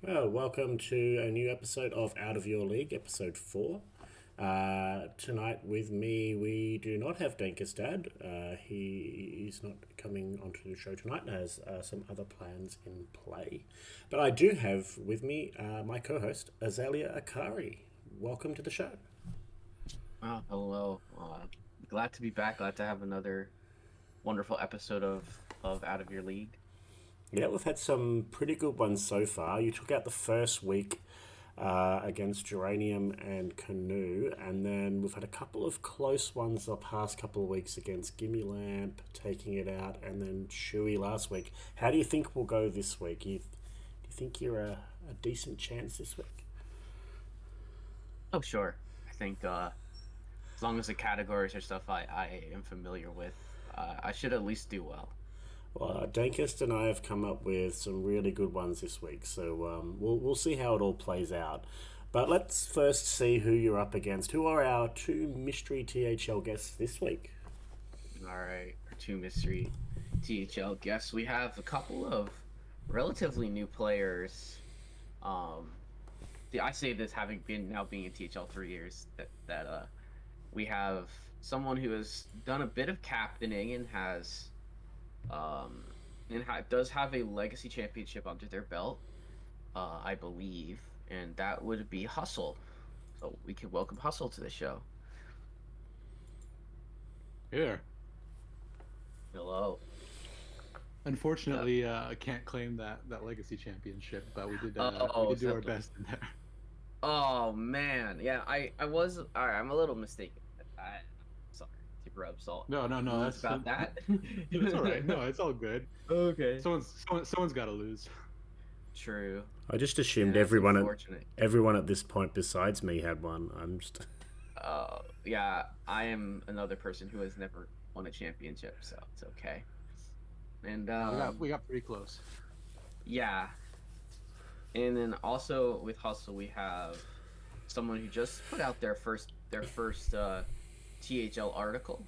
Well, welcome to a new episode of Out of Your League, episode 4. Tonight with me, we do not have Danker's dad. He is not coming onto the show tonight and has some other plans in play. But I do have with me my co host, Azalea Akari. Welcome to the show. Oh, hello. Glad to be back. Glad to have another wonderful episode of Out of Your League. Yeah, we've had some pretty good ones so far. You took out the first week against Geranium and Canoe, and then we've had a couple of close ones the past couple of weeks against Gimme Lamp, taking it out, and then Chewy last week. How do you think we'll go this week? Do you think you're a decent chance this week? Oh, sure. I think as long as the categories are stuff I am familiar with, I should at least do well. Well, Dankest and I have come up with some really good ones this week, so we'll see how it all plays out. But let's first see who you're up against. Who are our two mystery THL guests this week? All right, our two mystery THL guests. We have a couple of relatively new players. Um, I say this having been now being in THL 3 years that we have someone who has done a bit of captaining and has um, does have a legacy championship under their belt, I believe, and that would be Hustle. So we can welcome Hustle to the show. Yeah. Hello. Uh, Unfortunately, I can't claim that legacy championship, but we oh, did do so, our best in there. oh man, yeah, I was all right. I'm a little mistaken. Sorry to rub salt No, no, in no. wounds about that. That's all right. No, it's all good. Okay. Someone's got to lose. True. I just assumed Yeah, it's unfortunate. everyone at this point besides me had one. I'm just Yeah, I am another person who has never won a championship, so it's okay. And We got pretty close. yeah, and then also with Hustle, we have someone who just put out their first THL article,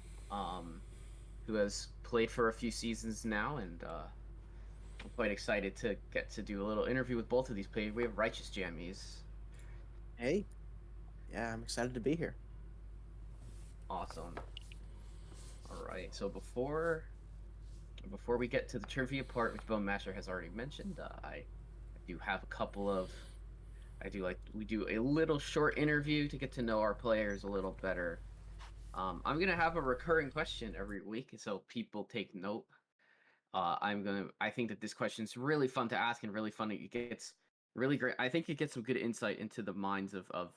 who has played for a few seasons now, and I'm quite excited to get to do a little interview with both of these players. We have Righteous Jammies. Hey, yeah, I'm excited to be here. Awesome. All right, so before we get to the trivia part, which Bone Master has already mentioned, I do have a couple of. I do like we do a little short interview to get to know our players a little better. I'm gonna have a recurring question every week, so people take note. I think that this question is really fun to ask and really fun. It gets really great. I think it gets some good insight into the minds of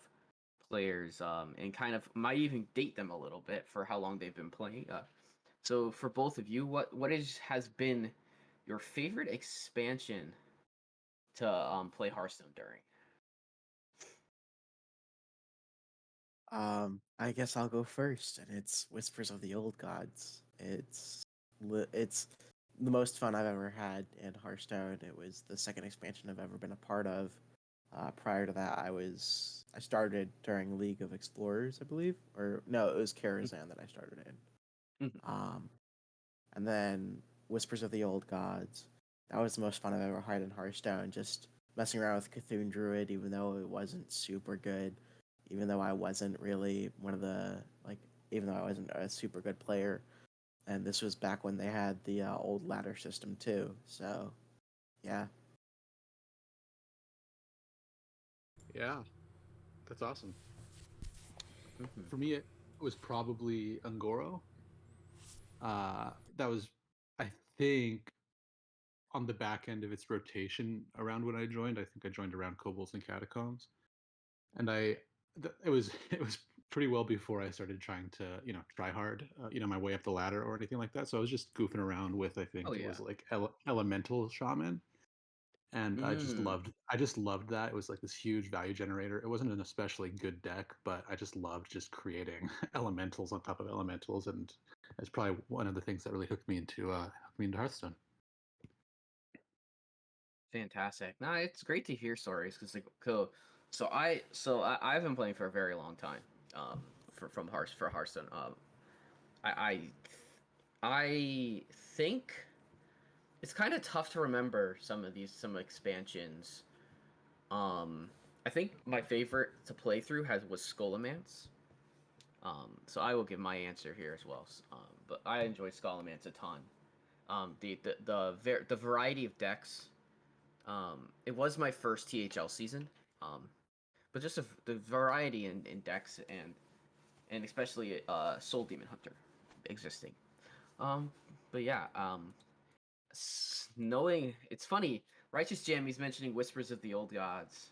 players, and kind of might even date them a little bit for how long they've been playing. So for both of you, has been your favorite expansion to play Hearthstone during? I guess I'll go first, and it's Whispers of the Old Gods. It's the most fun I've ever had in Hearthstone. It was the second expansion I've ever been a part of. Prior to that, I started during League of Explorers, I believe, or no, it was Karazhan that I started in. Mhm. Um, and then Whispers of the Old Gods. That was the most fun I've ever had in Hearthstone. Just messing around with Cthulhu Druid, even though it wasn't super good, even though I wasn't really one of the like, even though I wasn't a super good player. And this was back when they had the old ladder system too. So yeah, Yeah, that's awesome. Mhm. For me, it was probably Ungoro. That was, I think, on the back end of its rotation around when I joined. I think I joined around Kobolds and Catacombs, and it was it was pretty well before I started trying to try hard, my way up the ladder or anything like that. So I was just goofing around with, I Oh think it yeah. was like Elemental Shaman, and Mm. I just loved that. It was like this huge value generator. It wasn't an especially good deck, but I just loved just creating elementals on top of elementals, and it's probably one of the things that really hooked me into Hearthstone. Fantastic. No, it's great to hear stories because like cool. I've been playing for a very long time. For Hearthstone. I I think it's kind of tough to remember some expansions. I think my favorite to play through was Scholomance. So I will give my answer here as well. But I enjoy Scholomance a ton. The variety of decks. It was my first THL season. But just the variety in decks and especially Soul Demon Hunter existing. But yeah, knowing it's funny. Righteous Jammy's mentioning Whispers of the Old Gods.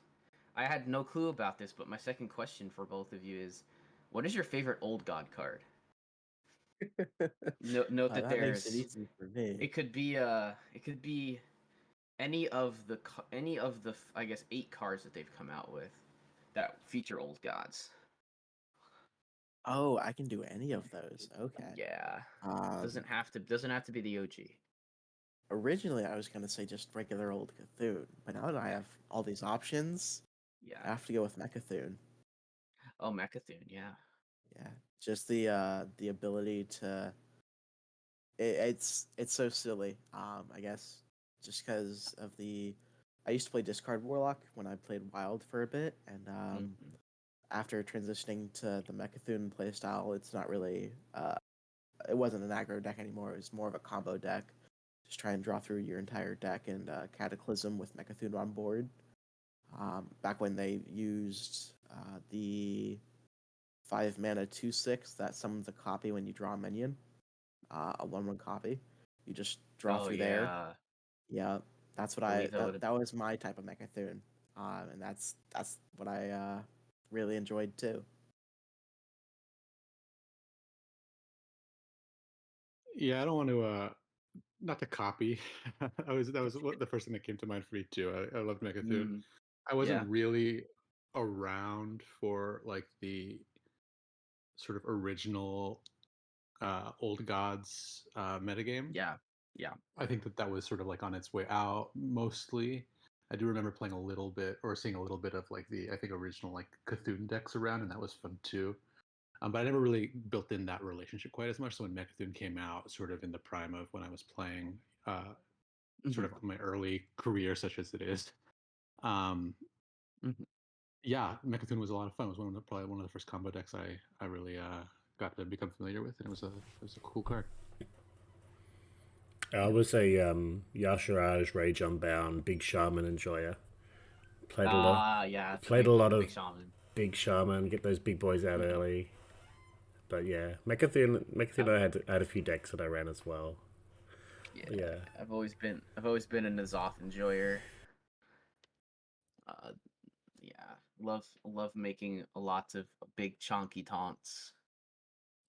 I had no clue about this, but my second question for both of you is, what is your favorite Old God card? Note that That makes it there's. easy for me. It could be any of the I guess 8 cards that they've come out with that feature Old Gods. Oh, I can do any of those. Okay. Yeah, Um, doesn't have to be the OG. Originally, I was gonna say just regular old Cthulhu, but now that I have all these options, Yeah. I have to go with Mechathune. Oh, Mechathune. Yeah. Yeah, just the ability to. It's so silly. I guess just because of the. I used to play Discard Warlock when I played Wild for a bit, and Mhm. after transitioning to the Mechathune playstyle, it's not really. It wasn't an aggro deck anymore. It was more of a combo deck. Just try and draw through your entire deck and Cataclysm with Mechathune on board. Back when they used the 5 mana 2/6 that summons a copy when you draw a minion, a 1/1 copy. You just draw Oh through there. yeah. Yeah, that's what I believe that would have. that was my type of Mechathune, and that's what I really enjoyed too. Yeah, I don't want to not to copy. That was the first thing that came to mind for me too. I loved Megathune. Mm, I wasn't yeah. really around for like the sort of original Old Gods metagame. Yeah. Yeah. I think that was sort of like on its way out mostly. I do remember playing a little bit or seeing a little bit of like the I think original like Cthulhu decks around, and that was fun too. But I never really built in that relationship quite as much. So when Mechathune came out, sort of in the prime of when I was playing, sort Mhm. of my early career, such as it is, um, Mhm. yeah, Mechathune was a lot of fun. It was probably one of the first combo decks I really got to become familiar with, and it was a cool card. I was a Yasharaj, Rage Unbound, Big Shaman enjoyer. Played a lot. Yeah. Played a lot Big of shaman. Big Shaman. Get those big boys out Mhm. early. But yeah, Mechathune. I had a few decks that I ran as well. Yeah. But yeah, I've always been a N'Zoth enjoyer. Uh, yeah. Love making lots of big chunky taunts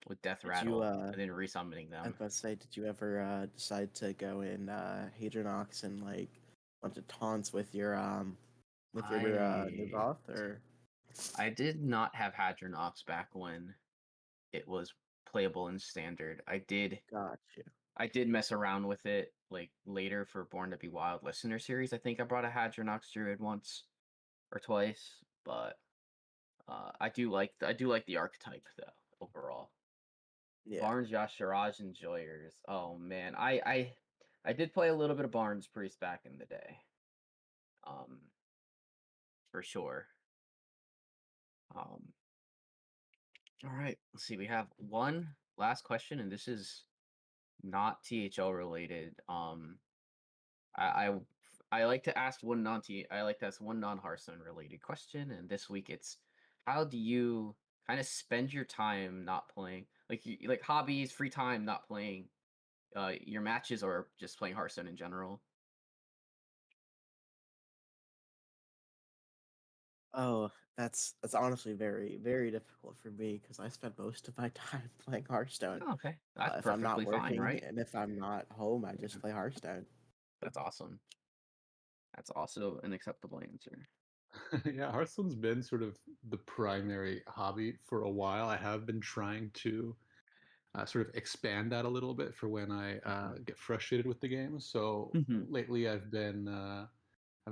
with Death Did you Rattle and then resummoning I was them. about to say, did you ever decide to go in Hadronox and like bunch of taunts with your I N'Zoth or I did not have Hadronox back when it was playable in standard. got you? I did mess around with it like later for Born to Be Wild listener series. I think I brought a Hadronox Druid once or twice, but I do like the archetype though overall. Yeah. Barnes Yashiraj enjoyers. Oh man, I did play a little bit of Barnes Priest back in the day. Um, for sure. Um, all right, let's see. We have one last question, and this is not THL related. I I, I like to ask one I like to ask one non Hearthstone related question, and this week it's how do you kind of spend your time not playing, like like hobbies, free time, not playing your matches or just playing Hearthstone in general. Oh, that's honestly very difficult for me because I spend most of my time playing Hearthstone. Oh, okay, that's If I'm not perfectly fine, working right? and if I'm not home, I just play Hearthstone. That's awesome. That's also an acceptable answer. Yeah, Hearthstone's been sort of the primary hobby for a while. I have been trying to sort of expand that a little bit for when I get frustrated with the game. So Hmm. lately, I've been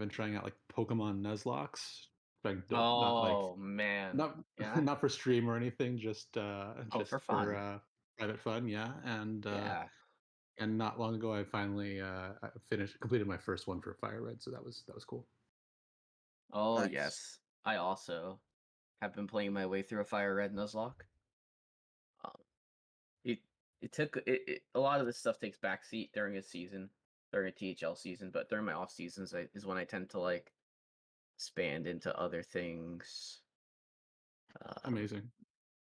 trying out like Pokemon Nuzlocke. I don't not like Oh man, not yeah. not for stream or anything, Oh, for just for fun. private fun. Yeah, Yeah. and not long ago, I finally completed my first one for Fire Red, so that was cool. Oh Nice. yes, I also have been playing my way through a Fire Red Nuzlocke. Um, it it took a lot of this stuff takes backseat during a season, during a THL season, but during my off seasons is when I tend to like expand into other things Amazing.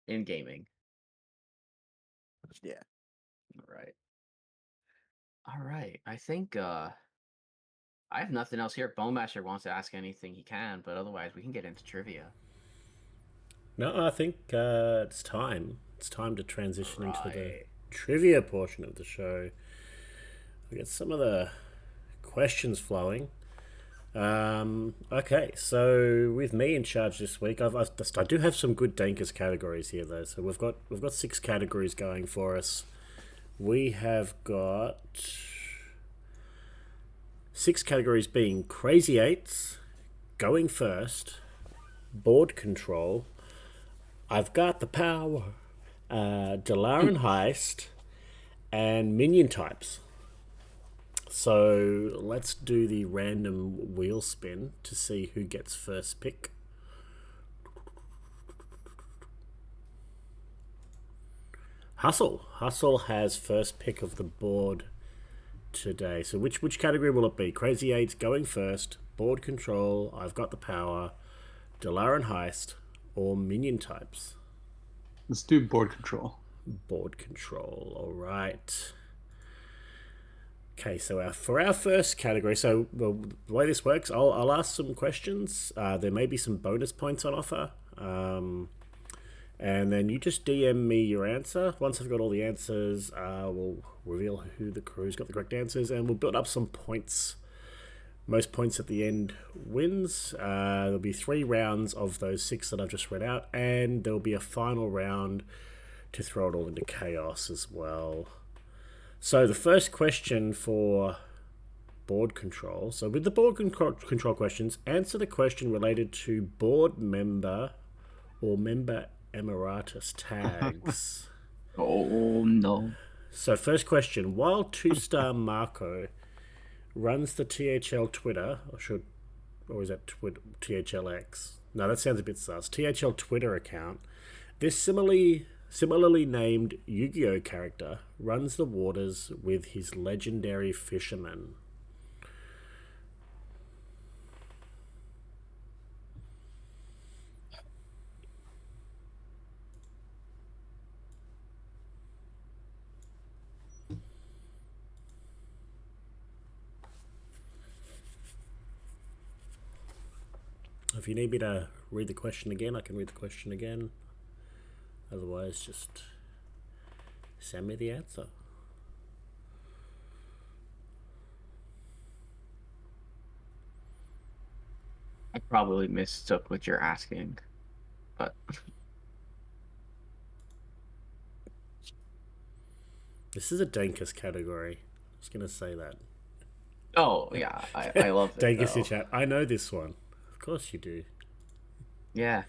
in gaming. Yeah. All right. I think I have nothing else here. Bone Masher wants to ask anything he can, but otherwise we can get into trivia. No, I think it's time. It's time to transition into the Right. trivia portion of the show. We get some of the questions flowing. Okay, so with me in charge this week, I do have some good Dankers categories here though. So we've got 6 categories going for us. We have got 6 categories being Crazy Eights, Going First, Board Control, I've Got the Power, Dalaran Heist, and Minion Types. So let's do the random wheel spin to see who gets first pick. Hustle has first pick of the board today. So which category will it be? Crazy Eights, Going First, Board Control, I've Got the Power, Dalaran Heist, or Minion Types? Let's do board control. Board Control. All right. Okay, so for our first category, so the way this works, I'll ask some questions. There may be some bonus points on offer. And then you just DM me your answer. Once I've got all the answers, we'll reveal who the crew's got the correct answers, and we'll build up some points. Most points at the end wins. There'll be 3 rounds of those 6 that I've just read out, and there'll be a final round to throw it all into chaos as well. So the first question for board control. So with the board control questions, answer the question related to board member or member emeritus tags. Oh no. So first question, while 2-star Marco runs the THL Twitter, or is that THLX? No, that sounds a bit sus. THL Twitter account. This similarly named Yu-Gi-Oh character runs the waters with his legendary fisherman. If you need me to read the question again, I can read the question again. Otherwise, just send me the answer. I probably mistook what you're asking, but This is a Dankus category. I was going to say that. oh yeah, I love it. Dankus though. in chat. I know this one. Of course you do. Yeah.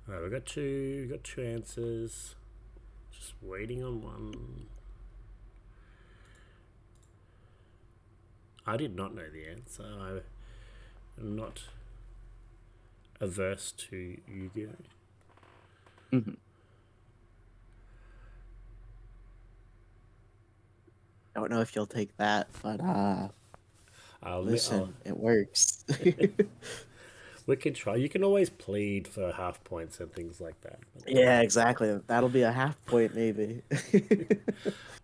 Alright, we got two answers. Just waiting on one. I did not know the answer. I'm not averse to Yu-Gi-Oh. Mm-hmm. I don't know if you'll take that, but listen, it works. We can try. You can always plead for half points and things like that. Yeah, exactly. That'll be a half point, maybe.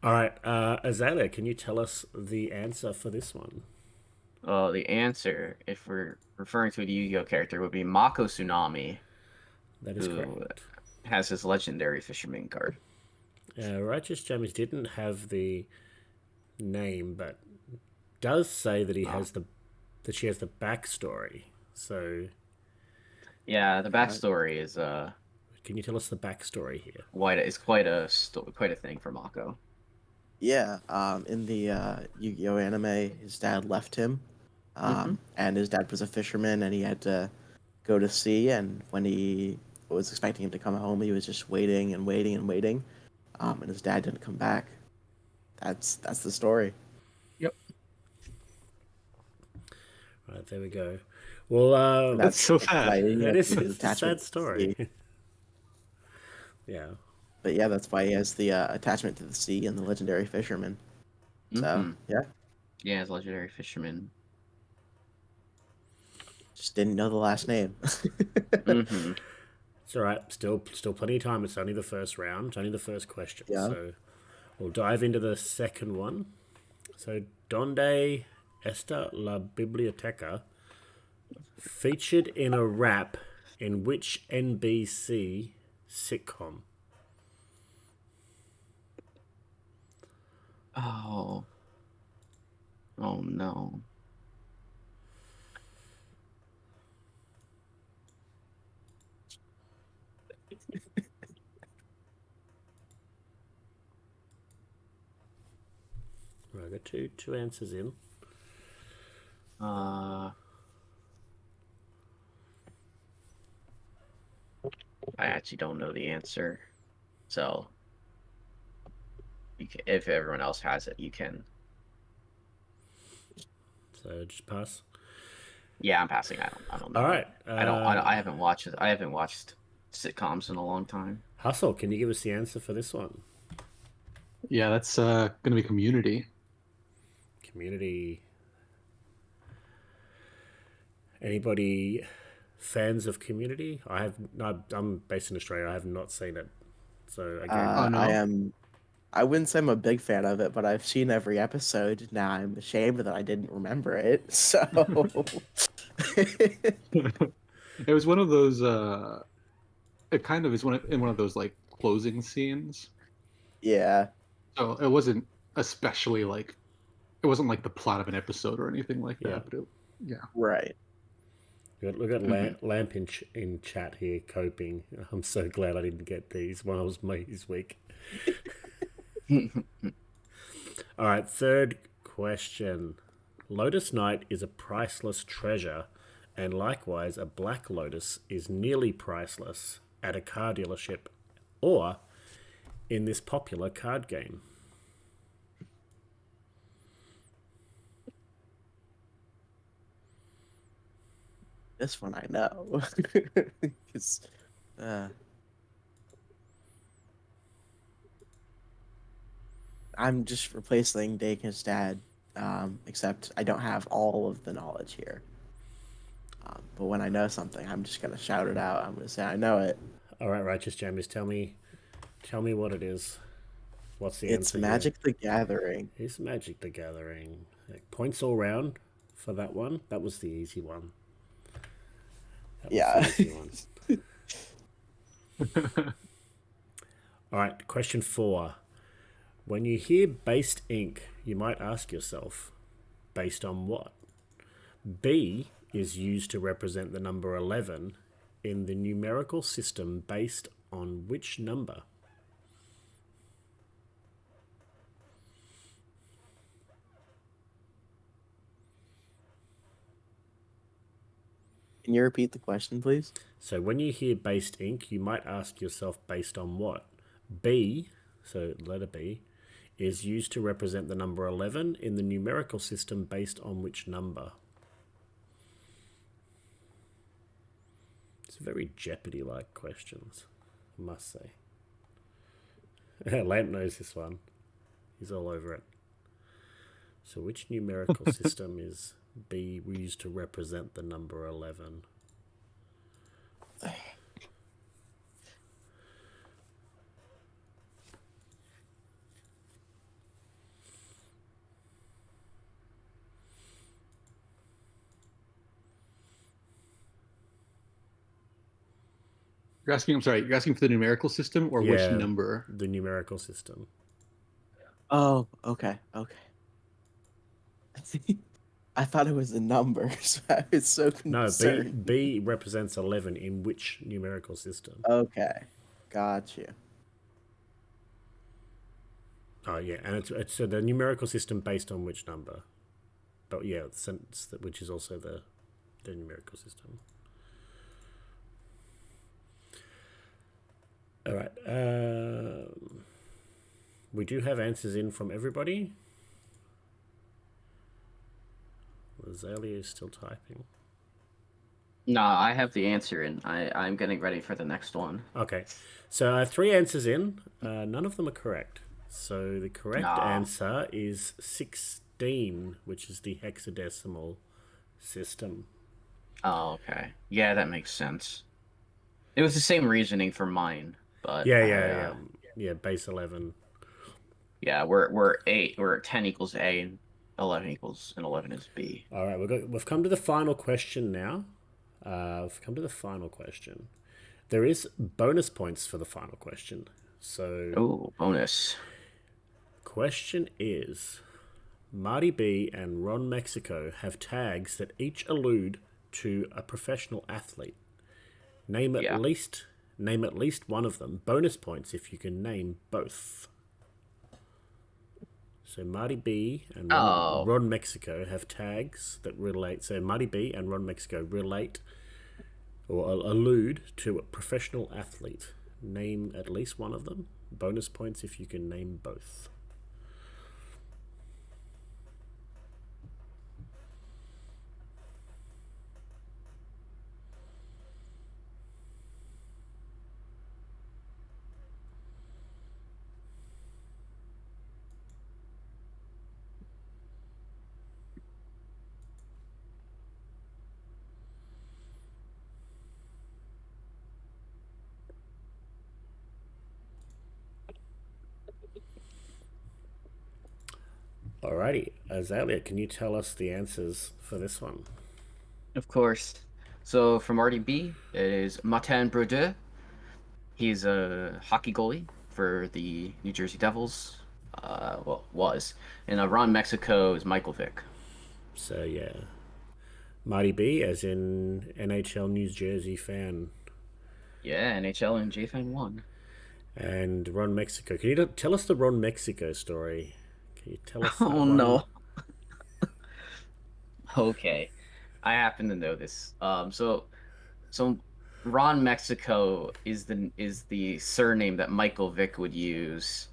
All right, Azalea, can you tell us the answer for this one? The answer, if we're referring to the Yu-Gi-Oh character, would be Mako Tsunami, That is who correct. has his legendary fisherman card. Righteous Jammies didn't have the name, but does say that that she has the backstory. So Yeah, the backstory is can you tell us the backstory here? quite a thing for Mako. Yeah, in the Yu-Gi-Oh anime, his dad left him, and his dad was a fisherman, and he had to go to sea. And when he was expecting him to come home, he was just waiting and waiting and waiting, and his dad didn't come back. That's the story. Right, there we go. Well, That's so why sad. he it has is the it's a attachment sad to the story. sea. Yeah. But yeah, that's why he has the attachment to the sea and the legendary fisherman. So yeah, Yeah, as legendary fisherman. just didn't know the last name. Mm-hmm. It's all right. Still plenty of time. It's only the first round. It's only the first question. Yeah. So we'll dive into the second one. So Donde Esta la Biblioteca featured in a rap in which NBC sitcom? Oh. Oh no. Right, I got two answers in. I actually don't know the answer. So you can, if everyone else has it, you can. So just pass. Yeah, I'm passing. I don't know. All right. I haven't watched it. I haven't watched sitcoms in a long time. Hustle, can you give us the answer for this one? Yeah, that's gonna be Community. Community. Anybody fans of Community? I'm based in Australia. I have not seen it. So again, Oh, no? I wouldn't say I'm a big fan of it, but I've seen every episode. Now I'm ashamed that I didn't remember it. So It was one of those. It kind of is in one of those like closing scenes. yeah, So it wasn't especially like it wasn't like the plot of an episode or anything like Yeah. that. But yeah. right. Look at Lamp in chat here coping. I'm so glad I didn't get these when I was his week. All right, third question. Lotus Knight is a priceless treasure, and likewise, a black lotus is nearly priceless at a car dealership or in this popular card game. This one I know. 'Cause, I'm just replacing Dakin's dad, except I don't have all of the knowledge here. But when I know something, I'm just gonna shout it out. I'm gonna say I know it. All right, Righteous Jammers, tell me what it is. What's the It's answer Magic the Gathering. here? It's Magic the Gathering. Points all round for that one. That was the easy one. Yeah. The easy one. All right, question 4. When you hear based ink, you might ask yourself, based on what? B is used to represent the number 11 in the numerical system based on which number? Can you repeat the question, please? So when you hear based ink, you might ask yourself based on what? B, so letter B, is used to represent the number 11 in the numerical system based on which number? It's very Jeopardy-like questions, I must say. Lamp knows this one. He's all over it. So which numerical system is B used to represent the number 11? You're asking. I'm sorry. You're asking for the numerical system or which Yeah. number? The numerical system. Oh, okay, okay. I thought it was a number, so I was so No, concerned. B represents 11 in which numerical system? Okay, got you. Oh, yeah, and it's the numerical system based on which number? But yeah, which is also the numerical system. All right. We do have answers in from everybody. There's Azalea is still typing. No, I have the answer, and I'm getting ready for the next one. Okay, so I have 3 answers in. None of them are correct. So the correct answer is 16, which is the hexadecimal system. Oh, okay. Yeah, that makes sense. It was the same reasoning for mine, but Yeah, base 11. Yeah, we're 8, we're 10 equals A, and 11 equals, and 11 is B. All right, we've come to the final question now. We've come to the final question. There is bonus points for the final question. So, Oh, bonus. question is, Marty B and Ron Mexico have tags that each allude to a professional athlete. Name at least one of them. Bonus points if you can name both. So Marty B and Ron Mexico have tags that relate. So Marty B and Ron Mexico relate or allude to a professional athlete. Name at least one of them. Bonus points if you can name both. Alrighty, Azalea, can you tell us the answers for this one? Of course. So from RDB, it is Martin Brodeur. He's a hockey goalie for the New Jersey Devils. Was. And Ron Mexico is Michael Vick. So yeah, Marty B, as in NHL New Jersey fan. Yeah, NHL and JFan 1. And Ron Mexico. Can you tell us the Ron Mexico story? Can you tell us? Oh no. Okay, I happen to know this. So Ron Mexico is the surname that Michael Vick would use,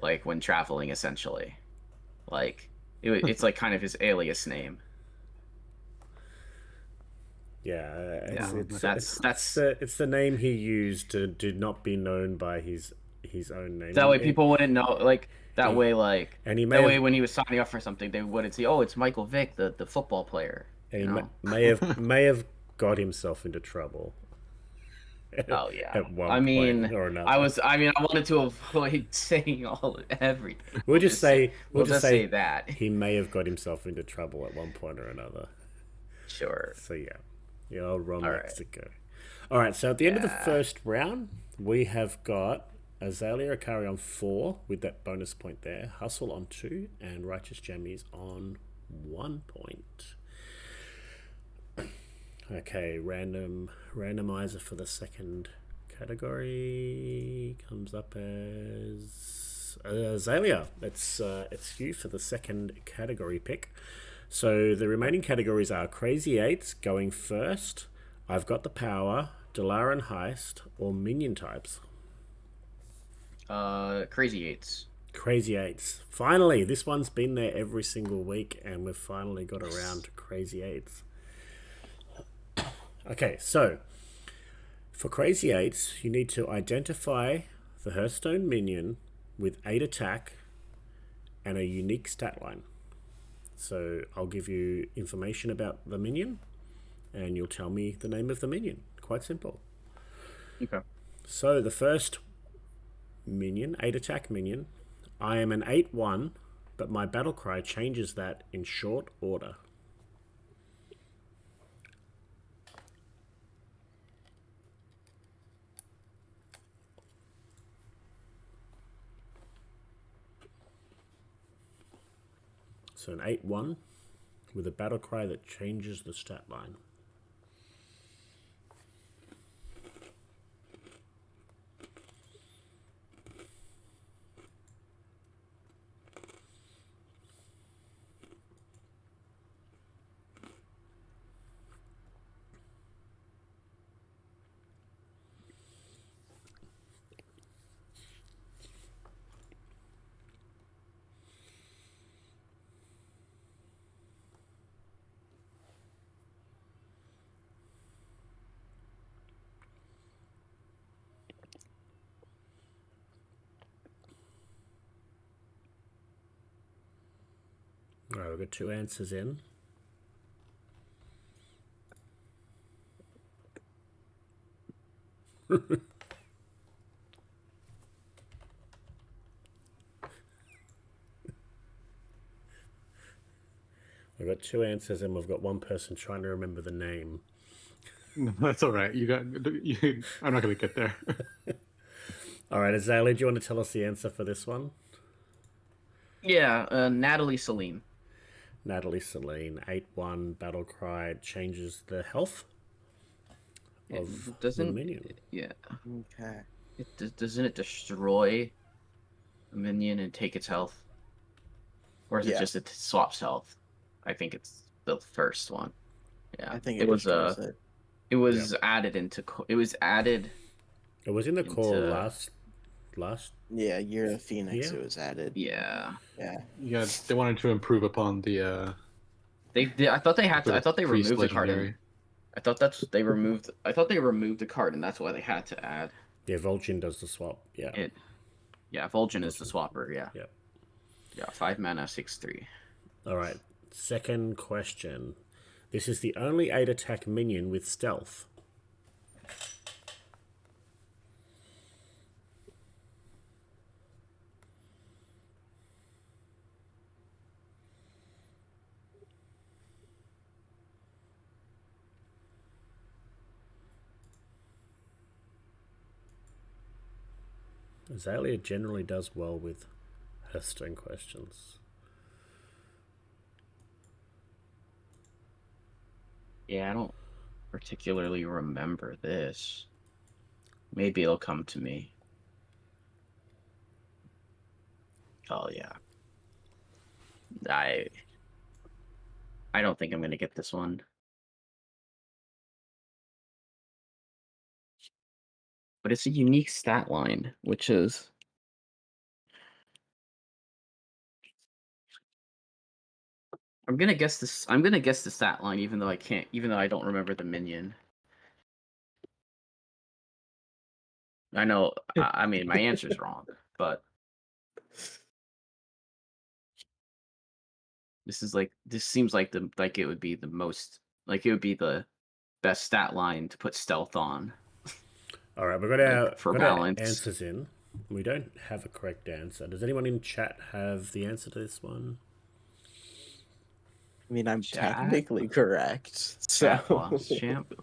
like when traveling, essentially. Like it's like kind of his alias name. Yeah, it's the name he used to not be known by his own name. That way people wouldn't know. Like that way, when he was signing up for something, they wouldn't see. Oh, it's Michael Vick, the football player. And he may have got himself into trouble. Oh yeah. At one point or another. I wanted to avoid saying everything. We'll just say that he may have got himself into trouble at one point or another. Sure. So yeah, the old Ron Mexico. All right. So at the end of the first round, we have got Azalea Akari on 4 with that bonus point there. Hustle on 2 and Righteous Jammies on 1 point. Okay, randomizer for the second category comes up as Azalea. It's you for the second category pick. So the remaining categories are Crazy Eights going first, I've Got the Power, Dalaran Heist, or Minion Types. Crazy Eights. Crazy Eights. Finally, this one's been there every single week, and we've finally got around to Crazy Eights. Okay, so for Crazy Eights, you need to identify the Hearthstone minion with 8 attack and a unique stat line. So I'll give you information about the minion, and you'll tell me the name of the minion. Quite simple. Okay. So the first minion, 8 attack minion, I am an 8/1, but my battle cry changes that in short order. So an 8/1 with a battle cry that changes the stat line. All right, we've got 2 answers in. We've got 2 answers and we've got one person trying to remember the name. No, that's all right. I'm not going to get there. All right, Azalea, do you want to tell us the answer for this one? Yeah, Natalie Salim. Natalie Celine, 8-1 battle cry changes the health of the Doesn't minion. yeah? Okay. Doesn't it destroy a minion and take its health, or is it Yeah. just it swaps health? I think it's the first one. Yeah, I think it was destroys it. it was added into it was added. It was in the core into- last. Yeah, Year of Phoenix. Yeah. It was added. Yeah, Yeah. Yeah, they wanted to improve upon the. they did. I thought they had to. sort I of thought they removed the card. legendary. I thought they removed. I thought they removed the card, and that's why they had to add Yeah, Vol'jin does the swap. Yeah. it. Yeah, Vol'jin is the swapper. Yeah. Yep. Yeah, 5 mana, 6/3. All right. Second question. This is the only 8 attack minion with stealth. Azalea generally does well with Hearthstone questions. Yeah, I don't particularly remember this. Maybe it'll come to me. Oh yeah. I don't think I'm gonna get this one. But it's a unique stat line, which is I'm gonna guess this. I'm gonna guess the stat line, even though I can't. Even though I don't remember the minion. I know. I mean, my answer's wrong, but this seems like it would be the most it would be the best stat line to put stealth on. All right, we've got our, for got our balance. answers in. We don't have a correct answer. Does anyone in chat have the answer to this one? I mean, I'm Chat? technically correct. So. Chat boss, champ.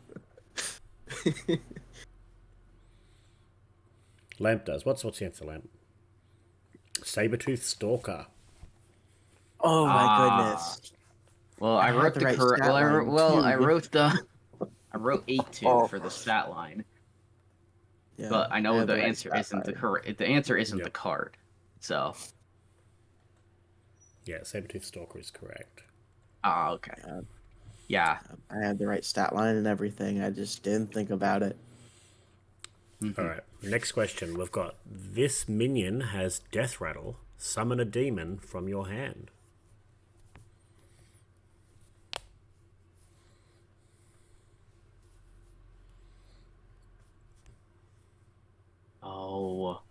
Lamp does. What's the answer, Lamp? Sabertooth Stalker. Oh my Ah. goodness. Well, I I had wrote the the right correct. stat line, I too. wrote the. I wrote 8-2 Oh. for the stat line, Yeah, but I know had the right answer stat isn't the line. correct. The answer isn't Yep. the card. So. Yeah, Sabertooth Stalker is correct. Ah, okay. Yeah. Yeah. I had the right stat line and everything. I just didn't think about it. Mhm. All right, next question. We've got this minion has Death Rattle. Summon a demon from your hand. Oh.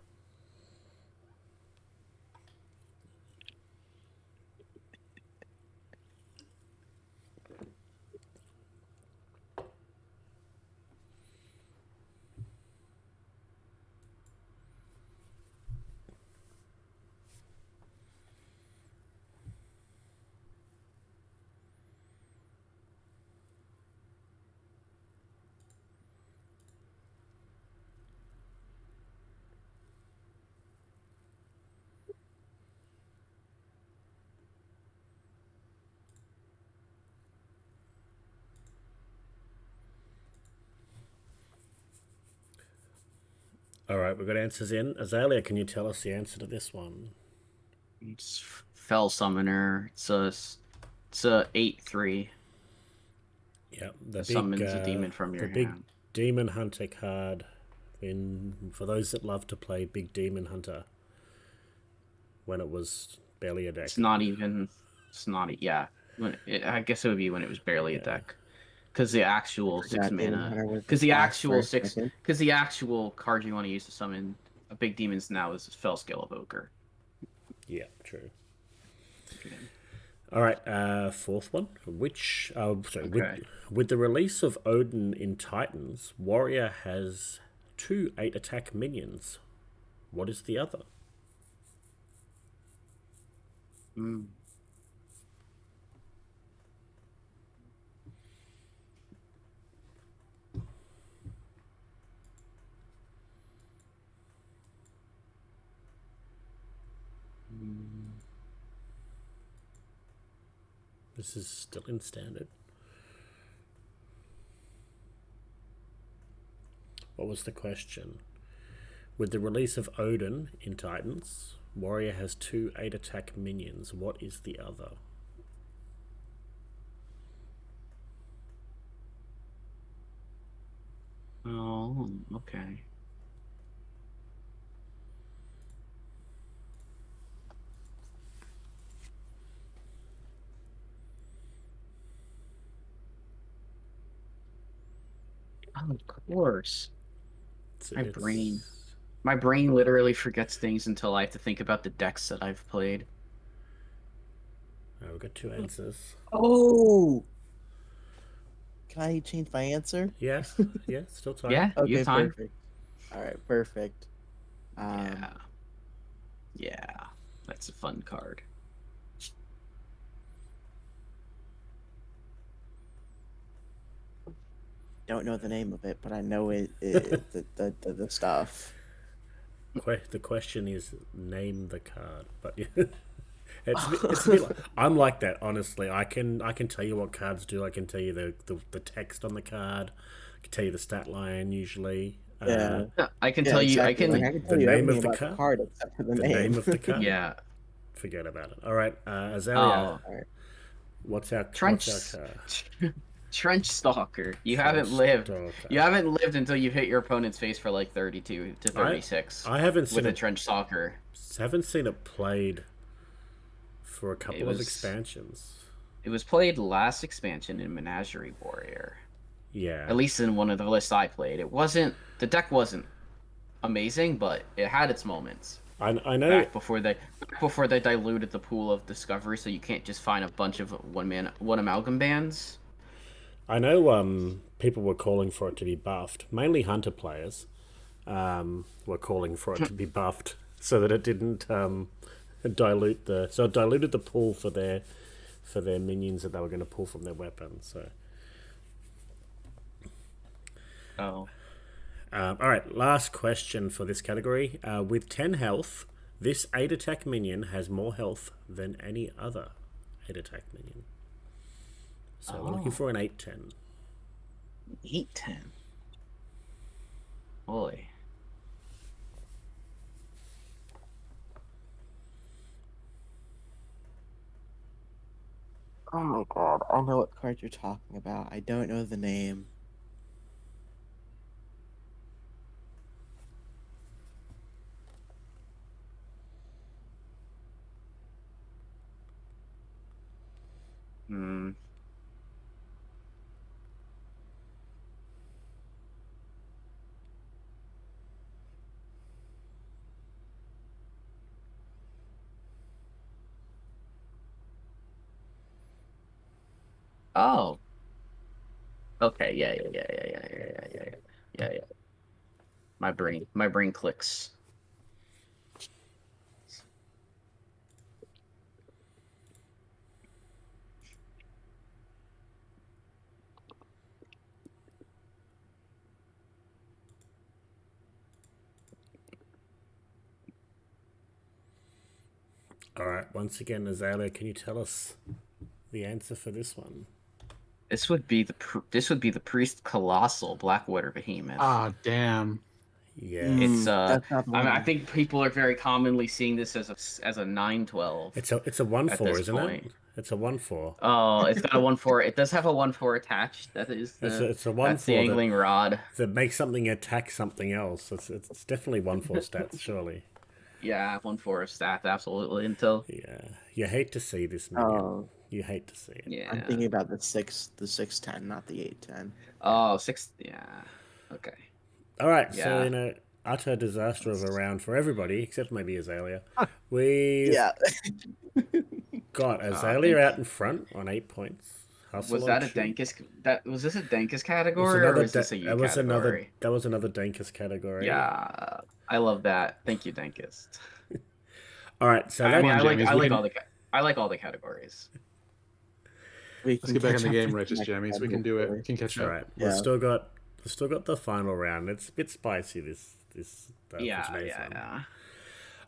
All right, we've got answers in. Azalea, can you tell us the answer to this one? It's Fell Summoner. It's a 8/3. Yeah, the big Summons a demon from your the big hand. Demon Hunter card. For those that love to play Big Demon Hunter, when it was barely a deck. It's not even. It's not. Yeah. I guess it would be when it was barely a deck. Because the actual 6 mana. Because the actual Because the actual card you want to use to summon a big demons now is Fellscale Evoker. Yeah, true. All right, fourth one. Okay. With the release of Odin in Titans, Warrior has 2 8 attack minions. What is the other? Mm. This is still in standard. What was the question? With the release of Odin in Titans, Warrior has 2 8 attack minions. What is the other? Oh, okay. Oh, of course. My brain. My brain literally forgets things until I have to think about the decks that I've played. We've got 2 answers. Oh, can I change my answer? Yeah, yeah, still time. Yeah, you Okay, have time. perfect. All right, perfect. Yeah. Yeah. That's a fun card. Don't know the name of it, but I know the stuff. The question is name the card, but it's a bit like, I'm like that, honestly. I can tell you what cards do. I can tell you the text on the card. I can tell you the stat line usually. Yeah. I can Yeah, tell you. I exactly. Like, can. I can the tell you name everything of the about the card? card except for the The name. name of the card. Yeah. Forget about it. All right, Azalea. Oh, All right. What's our Trench. card? Trench Stalker. You Trench haven't lived. Stalker. You haven't lived until you've hit your opponent's face for like 32 to 36. I haven't seen with a it. Trench Stalker. Haven't seen it played for a couple of was- expansions. It was played last expansion in Menagerie Warrior. Yeah. At least in one of the lists I played. The deck wasn't amazing, but it had its moments. I know. Back before they diluted the pool of discovery, so you can't just find a bunch of one amalgam bands. I know. People were calling for it to be buffed. Mainly Hunter players, were calling for it to be buffed so that it didn't dilute the. So it diluted the pool for their minions that they were going to pull from their weapons. So. Oh. All right, last question for this category. With 10 health, this 8 attack minion has more health than any other 8 attack minion. So we're looking for an 8/10. 8/10. Boy. Oh my god, I know what card you're talking about. I don't know the name. Hmm. Oh. Okay. Yeah. My brain clicks. All right, once again, Azalea, can you tell us the answer for this one? This would be the Priest Colossal Blackwater Behemoth. Ah, damn. Yeah. It's That's not the I one. think people are very commonly seeing this as a 9/12. It's a 1/4, this isn't it? point. It's a 1/4. Oh, it's got a 1/4. It does have a 1/4 attached. That is It's the a that's the 1/4 angling rod. that makes something attack something else. It's definitely 1/4 stats, surely. Yeah, 1/4 of stats, absolutely. Until Yeah. You hate to see this minion. Oh, You hate to see it. yeah. I'm thinking about the 6/10, not the 8/10. Oh, 6. Yeah. Okay. All right, Yeah. so in a utter disaster of a round for everybody, except maybe Azalea, we Yeah. got I Azalea think- out in front on 8 points. Hustle Was on that a 2. Dankus? Was this a Dankus It was category, or another was this a U that category? was another Dankus category. Yeah, I love that. Thank you, Dankus. All right, so I'm that, on I like jammies. I We like can- all the I like all the categories. Let's get back in the game, Righteous Jammies. We can do it. We can catch all up. right. Yeah. We've still got the final round. It's a bit spicy this for Yeah, today's yeah, one. yeah.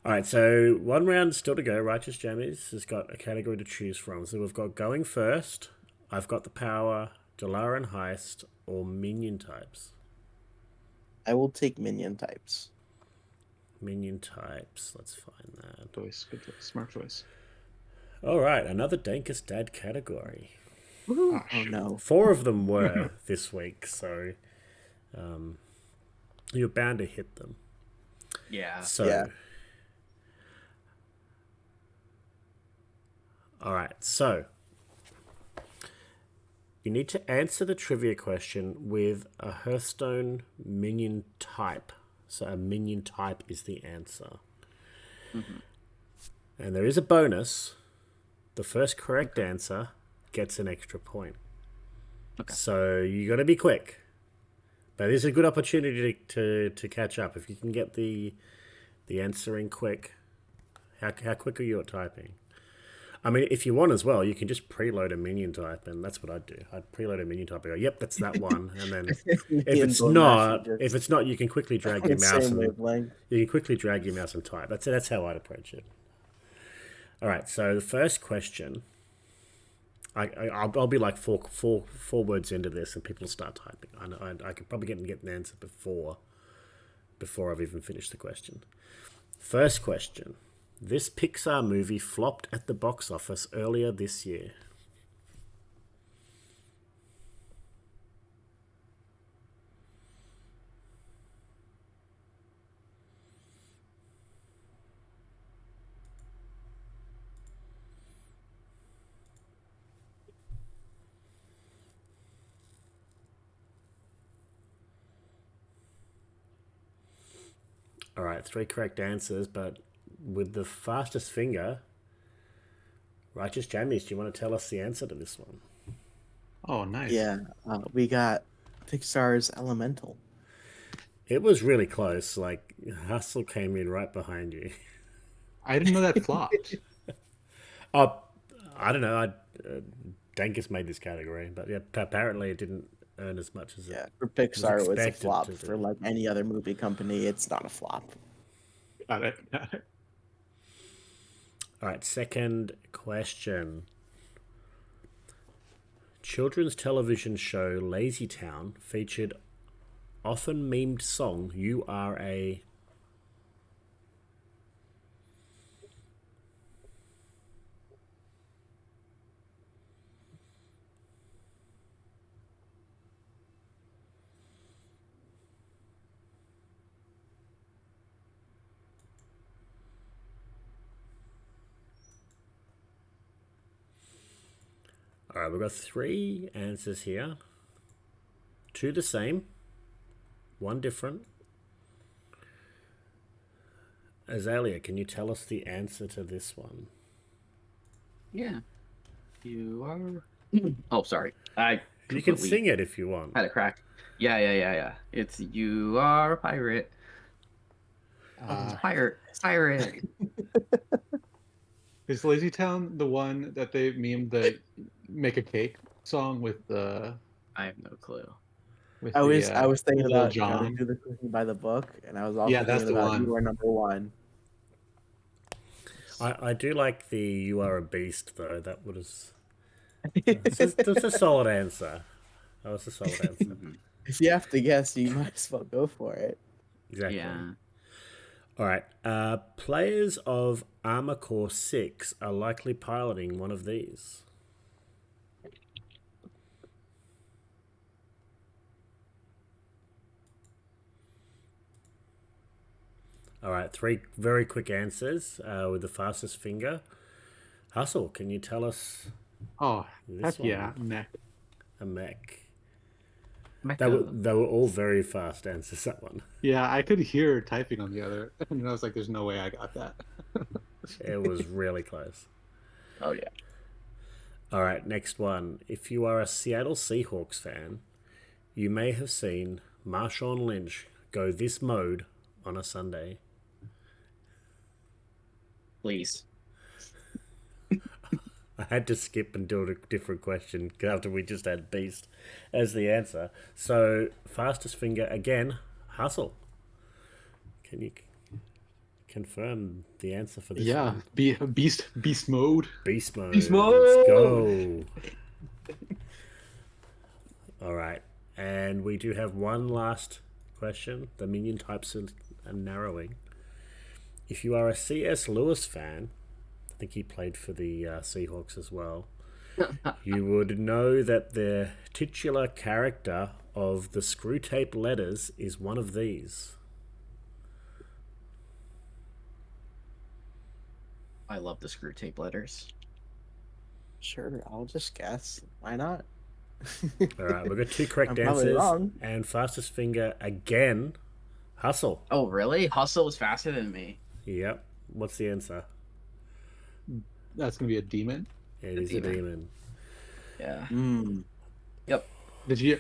All right, so one round still to go. Righteous Jammies has got a category to choose from. So we've got going first. I've got the power, Dalaran Heist, or minion types. I will take minion types. Minion types. Let's find that. Choice. Good choice. Smart choice. All right, another Dankus Dad category. Ah, Oh shoot. no. 4 of them were this week, so you're bound to hit them. Yeah. So, Yeah. all right, so you need to answer the trivia question with a Hearthstone minion type. So a minion type is the answer. And there is a bonus. The first correct answer gets an extra point. Okay. So you got to be quick. But it is a good opportunity to catch up. If you can get the answer in quick. How quick are you at typing? I mean, if you want as well, you can just preload a minion type, and that's what I'd do. I'd preload a minion type and go, yep, that's that one. And then if it's not, you can quickly drag your mouse and you can quickly drag your mouse and type. That's how I'd approach it. All right, so the first question, I'll be like four words into this, and people start typing. I could probably get an answer before I've even finished the question. First question: this Pixar movie flopped at the box office earlier this year. All right, 3 correct answers, but with the fastest finger, Righteous Jammies, do you want to tell us the answer to this one? Oh, nice. Yeah, we got Pixar's Elemental. It was really close. Like, Hustle came in right behind you. I didn't know that flopped. Oh, I don't know. Dankus made this category, but yeah, apparently it didn't earn as much as Yeah, it. for Pixar, it was a expected flop. to do. For like any other movie company, it's not a flop. Got it. Got it. All right, second question. Children's television show Lazy Town featured often memed song "You Are a." All right, we've got 3 answers here. 2 the same, 1 different. Azalea, can you tell us the answer to this one? Yeah. You are. Oh, sorry. I You can completely sing it if you want. had a crack. Yeah. It's you are a pirate. Pirate. Is Lazy Town the one that they memed the "Make a Cake" song with the? I have no clue. With I was thinking Little about trying John. to do the cooking by the book, and I was also Yeah, that's thinking the about one. You Are Number One. I do like the "You Are a Beast" though. That was that's a solid answer. That was a solid answer. If you have to guess, you might as well go for it. Exactly. Yeah. All right. Players of Armor Core 6 are likely piloting one of these. All right. 3 very quick answers with the fastest finger. Hustle, can you tell us Oh, this heck yeah, one? mech. A mech. Mecca. They were all very fast answers, that one. Yeah, I could hear typing on the other, and I was like, "There's no way I got that." It was really close. Oh yeah. All right, next one. If you are a Seattle Seahawks fan, you may have seen Marshawn Lynch go this mode on a Sunday. Please. I had to skip and do a different question after we just had Beast as the answer. So, fastest finger again, Hustle. Can you confirm the answer for this Yeah, one? beast mode. Beast mode. Beast mode! Let's go. All right. And we do have one last question. The minion types are narrowing. If you are a C.S. Lewis fan, I think he played for the Seahawks as well, you would know that the titular character of the Screw Tape Letters is one of these. I love the Screw Tape Letters. Sure, I'll just guess. Why not? All right, we've got two correct I'm probably answers. wrong. And fastest finger again, Hustle. Oh really? Hustle was faster than me. Yep. What's the answer? That's gonna be a demon. It is a demon. Yeah. Mm. Was your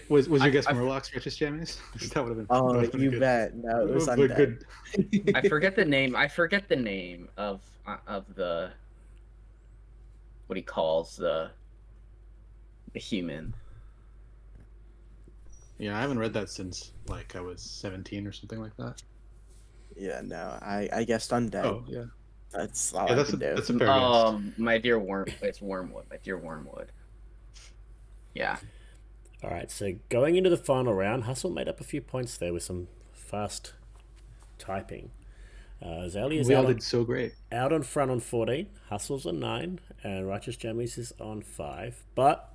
guess I- Murlocs, Righteous Jammies? That would have been. that Oh, would've been you good. bet. No, it was But undead. good. I forget the name. I forget the name of the what he calls the human. Yeah, I haven't read that since like I was 17 or something like that. Yeah, no, I guessed undead. Oh yeah, That's all yeah, I that's a, can do. that's a fair guess. My dear it's Wormwood. My dear Wormwood. Yeah. All right, so going into the final round, Hustle made up a few points there with some fast typing. Zali is We all out on, did so great. out on front on 14, Hustle's on 9, and Righteous Jammies is on 5. But,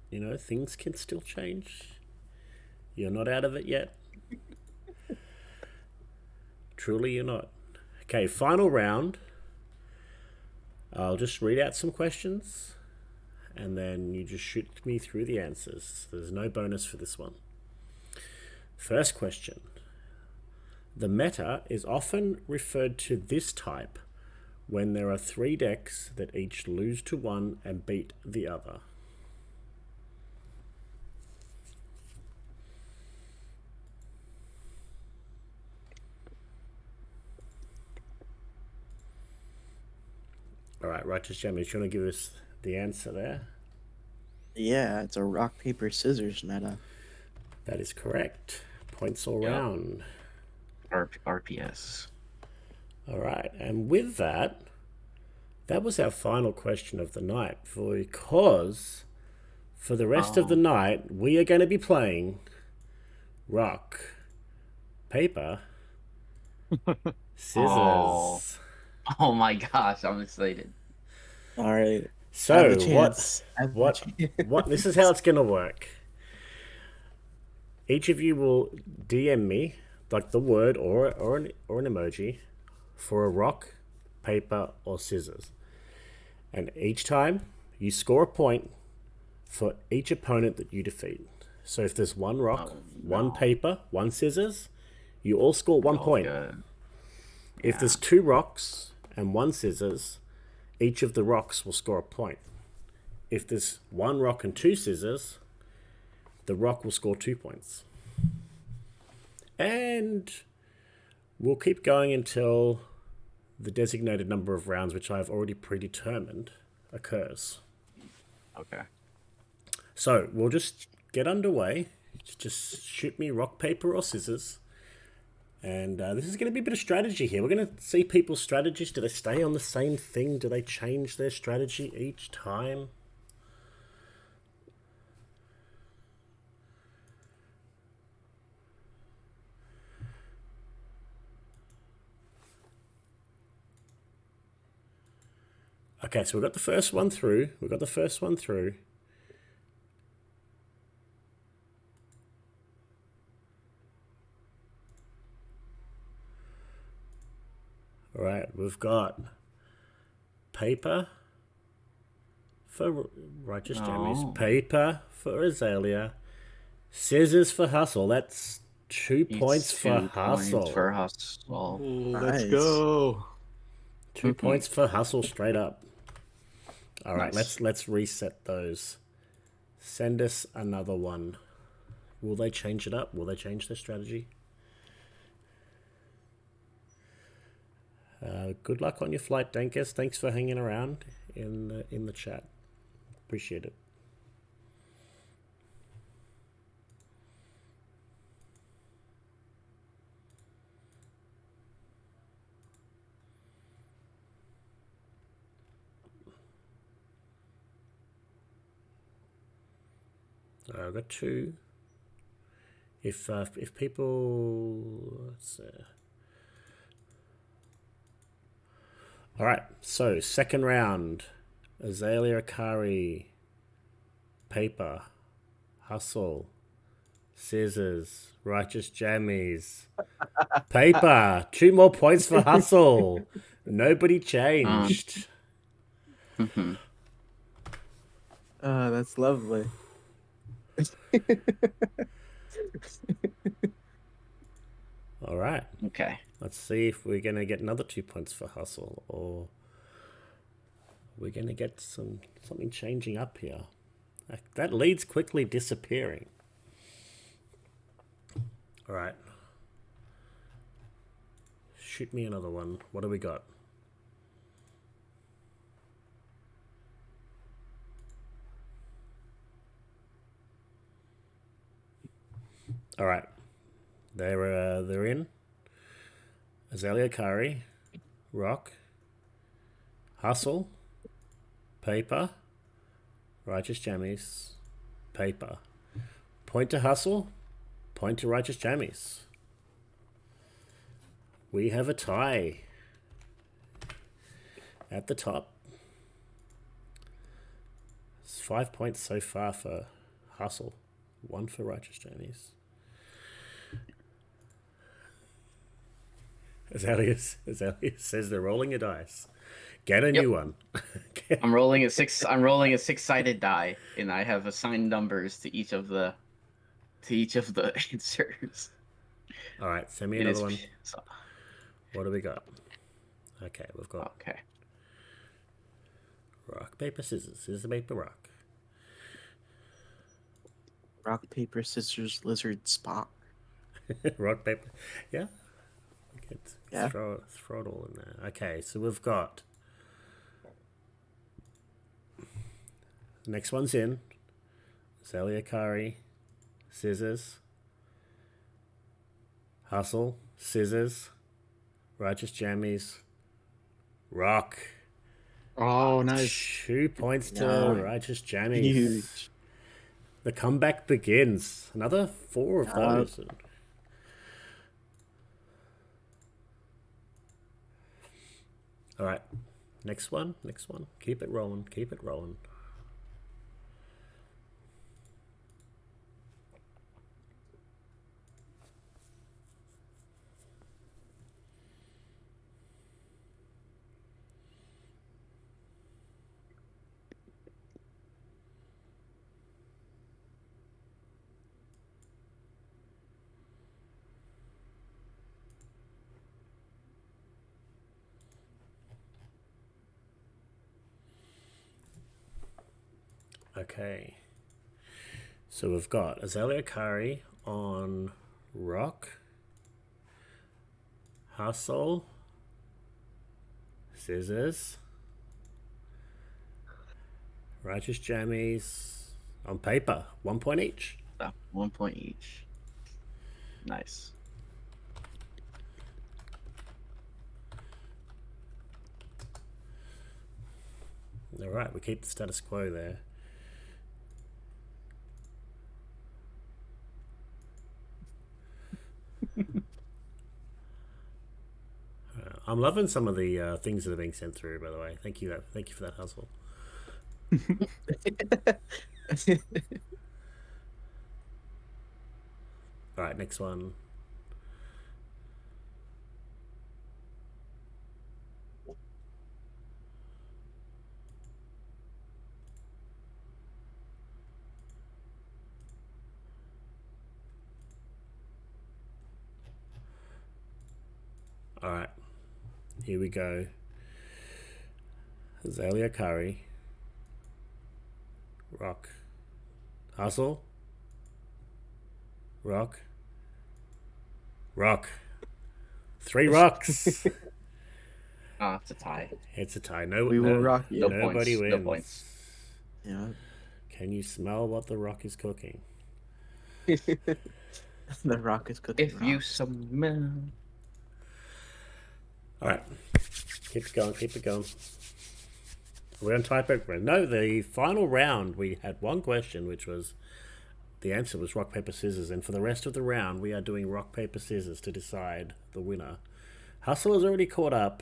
you know, things can still change. You're not out of it yet. Truly, you're not. Okay, final round. I'll just read out some questions, and then you just shoot me through the answers. There's no bonus for this one. First question. The meta is often referred to this type when there are 3 decks that each lose to one and beat the other. All right, Righteous Jammies, you want to give us the answer there? Yeah, it's a rock, paper, scissors meta. That is correct. Points all Yep. round. RPS. All right, and with that, that was our final question of the night, because for the rest of the night, we are going to be playing rock, paper, scissors. Oh my gosh, I'm excited. All right. I have So a chance. I have a what chance. what this is how it's going to work. Each of you will DM me like the word or an emoji for a rock, paper, or scissors. And each time you score a point for each opponent that you defeat. So if there's one rock, one paper, one scissors, you all score 1 point. Good. If there's 2 rocks and 1 scissors, each of the rocks will score a point. If there's 1 rock and 2 scissors, the rock will score 2 points. And we'll keep going until the designated number of rounds, which I've already predetermined, occurs. Okay. So we'll just get underway. Just shoot me rock, paper, or scissors. And this is going to be a bit of strategy here. We're going to see people's strategies. Do they stay on the same thing? Do they change their strategy each time? Okay, so we've got the first one through. All right, we've got paper for Righteous Jammies, paper for Azalea, scissors for Hustle. That's 2 points for Hustle. Points for Hustle. Oh, let's Nice. go. 2 points for Hustle straight up. All right, Nice. let's reset those. Send us another one. Will they change it up? Will they change their strategy? Good luck on your flight, Dankus. Thanks for hanging around in the chat. Appreciate it. I've got two. If people, let's, all right. So second round, Azalea Akari, Paper, Hustle, Scissors, Righteous Jammies, Paper. 2 more points for Hustle. Nobody changed. Mhm. That's lovely. All right. Okay. Let's see if we're going to get another 2 points for Hustle, or we're going to get something changing up here. That lead's quickly disappearing. All right. Shoot me another one. What do we got? All right. They're in. Azalea Akari, Rock, Hustle, Paper, Righteous Jammies, Paper. Point to Hustle, point to Righteous Jammies. We have a tie at the top. It's 5 points so far for Hustle, 1 for Righteous Jammies. Azalea says they're rolling a dice. Get a new one. I'm rolling a 6-sided die, and I have assigned numbers to each of the answers. All right, send me It another is one. so, What do we got? Okay, we've got okay. rock, paper, scissors. Scissors, paper, rock. Rock, paper, scissors, lizard, Spock. Rock, paper. Yeah. Yeah. Throw it all in there. Okay, so we've got. Next one's in. Azalea Akari, Scissors. Hustle, Scissors. Righteous Jammies, Rock. Oh, nice. 2 points to Yeah. Righteous Jammies. Huge. The comeback begins. Another 4 of those. All right. Next one. Keep it rolling. Okay. So we've got Azalea Akari on Rock, Hustle, Scissors, Righteous Jammies on Paper. 1 point each. 1 point each. Nice. All right, we keep the status quo there. I'm loving some of the things that are being sent through, by the way. Thank you for that, Hustle. All right, next one. All right, here we go. Azalea Akari, Rock. Hustle. Rock. Rock. 3 rocks. Oh, it's a tie. It's a tie. No, We will rock you. No nobody points. wins. No points. Yeah. Can you smell what the rock is cooking? The rock is cooking. If you rocks. smell. All right. Keep it going. Keep it going. We're on tiebreaker. No, the final round, we had one question, which was the answer was rock, paper, scissors. And for the rest of the round, we are doing rock, paper, scissors to decide the winner. Hustle has already caught up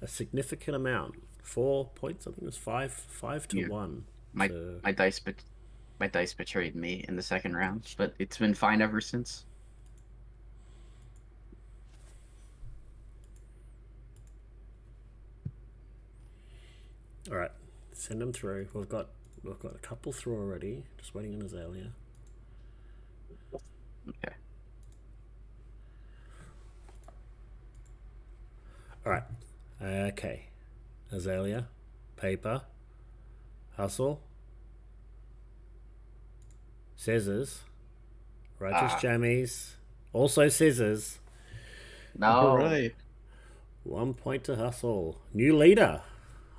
a significant amount. 4 points, I think it was 5 to Yeah. 1. My to- my dice betrayed me in the second round, but it's been fine ever since. All right, send them through. We've got a couple through already. Just waiting on Azalea. Okay. All right. Okay. Azalea, paper, hustle, scissors, righteous jammies, also scissors. No. All right. 1 point to hustle. New leader.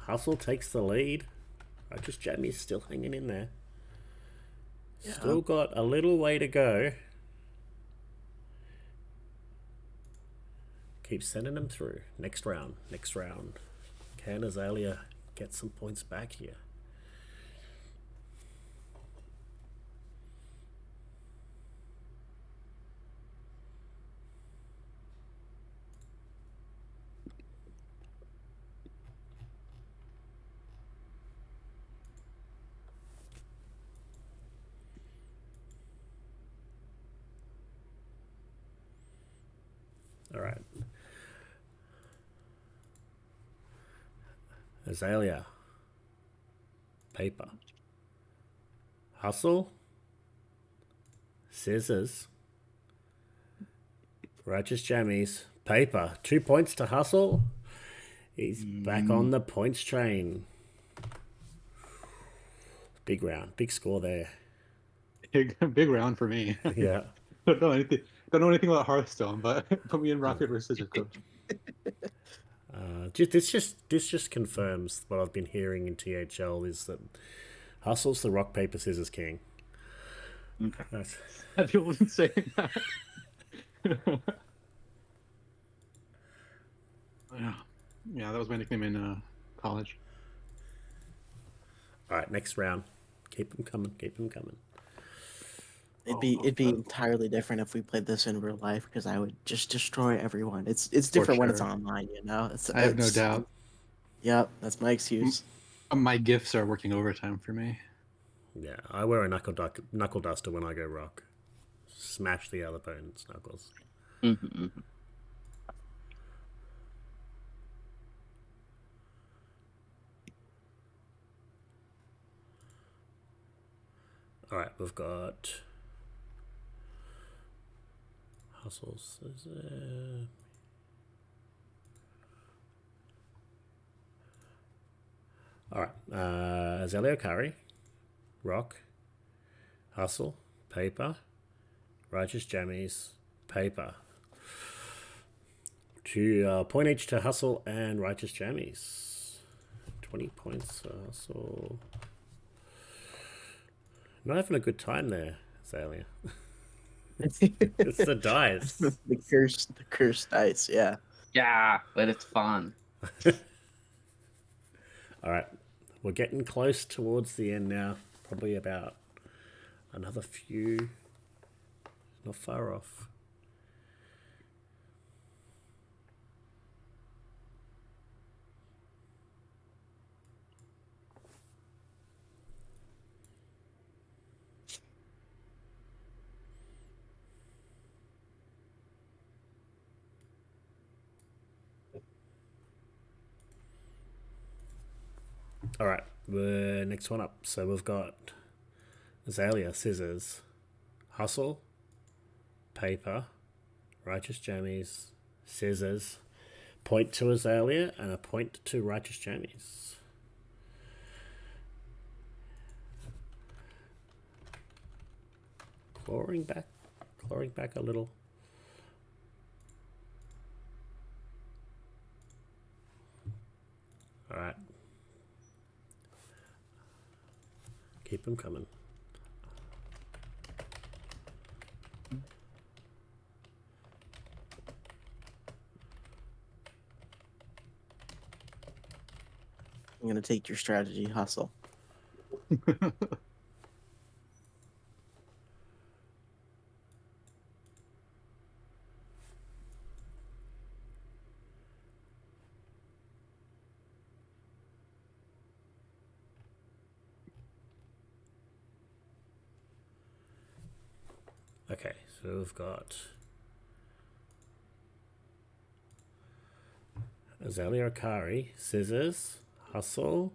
Hustle takes the lead. Righteous jammies still hanging in there. Yeah. Still got a little way to go. Keep sending them through. Next round. Next round. Can Azalea get some points back here? All right. Azalea. Paper. Hustle. Scissors. Righteous jammies. Paper. 2 points to Hustle. He's back on the points train. Big round. Big score there. Big round for me. Yeah. Don't know anything about Hearthstone, but put me in rock paper scissors, coach. This just confirms what I've been hearing in THL is that Hustle's the rock, paper, scissors king. Okay. That's- Have people been saying that? Yeah, that was my nickname in college. All right, next round. Keep them coming. Keep them coming. It'd be entirely different if we played this in real life because I would just destroy everyone. It's different when it's sure. online, you know. I have no doubt. Yep, that's my excuse. My gifts are working overtime for me. Yeah, I wear a knuckle duster when I go rock. Smash the other opponent's knuckles. Mm-hmm. All right, we've got Hustles. All right, Azalea Curry, rock, hustle, paper, righteous jammies, paper. 2 point each to hustle and righteous jammies. 20 points to hustle. Not having a good time there, Azalea. It's the dice. the cursed dice. Yeah. Yeah, but it's fun. All right, we're getting close towards the end now. Probably about another few. Not far off. All right, the next one up. So we've got Azalea, scissors, hustle, paper, righteous jammies, scissors, point to Azalea, and a point to righteous jammies. clawing back a little. All right. Keep them coming. I'm gonna take your strategy, hustle. Okay, so we've got Azalea Akari, scissors, hustle,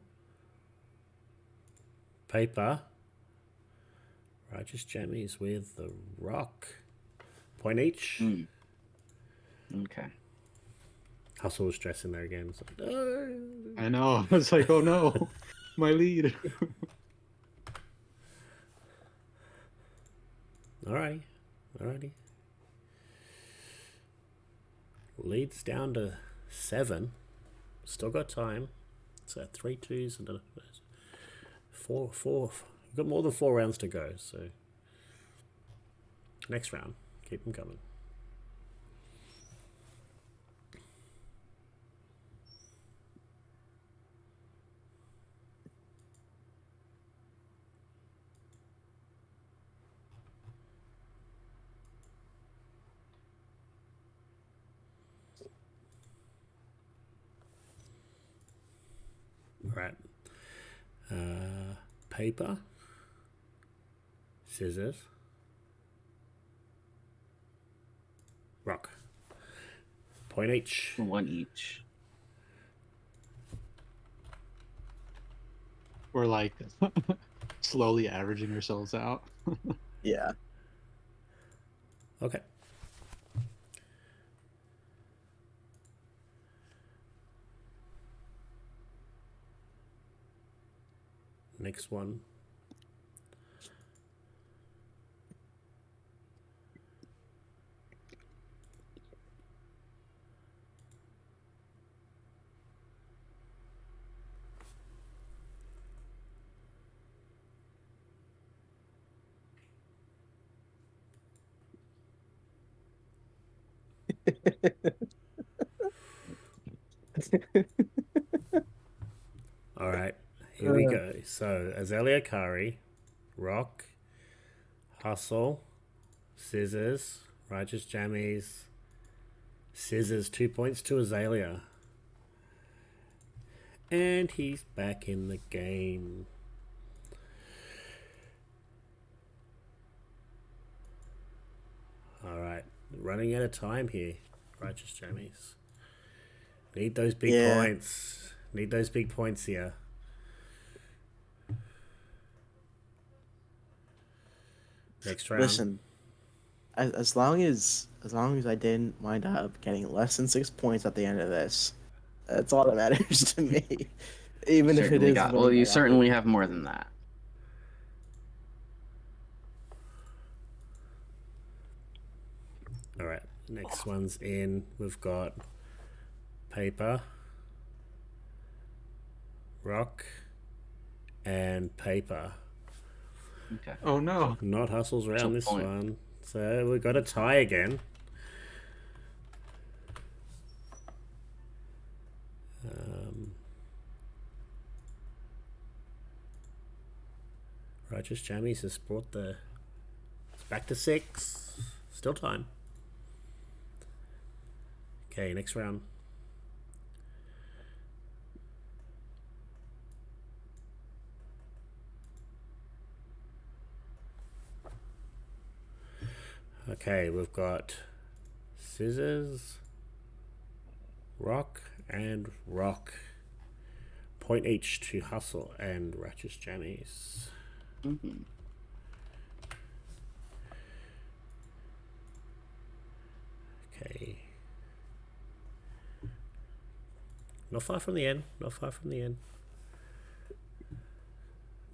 paper, righteous jammies with the rock. Point each. Okay. Hustle was stressing there again. It's like, no. I know. It's like, oh no, my lead. Alrighty. Leads down to 7. Still got time. So 3 2s and a 4. You've got more than 4 rounds to go. So next round, keep them coming. Right. Paper, scissors, rock. Point each. 1 each. We're like slowly averaging ourselves out. Yeah. Okay. Next one. All right, here we go. So Azalea Akari, rock, hustle, scissors, righteous jammies, scissors. 2 points to Azalea. And he's back in the game. All right, running out of time here. Righteous jammies. Need those big points. Need those big points here. Next round. Listen, as long as I didn't wind up getting less than 6 points at the end of this, that's all that matters to me. Even if it is. Well, you certainly have more than that. All right, next one's in. We've got paper, rock, and paper. Okay. Oh no. Not hustles around So this point. one. So we've got a tie again. Righteous Jammies has brought the... It's back to 6. Still time. Okay, next round. Okay, we've got scissors, rock, and rock. Point each to hustle and righteous jammies. Mm-hmm. Okay. Not far from the end. Not far from the end.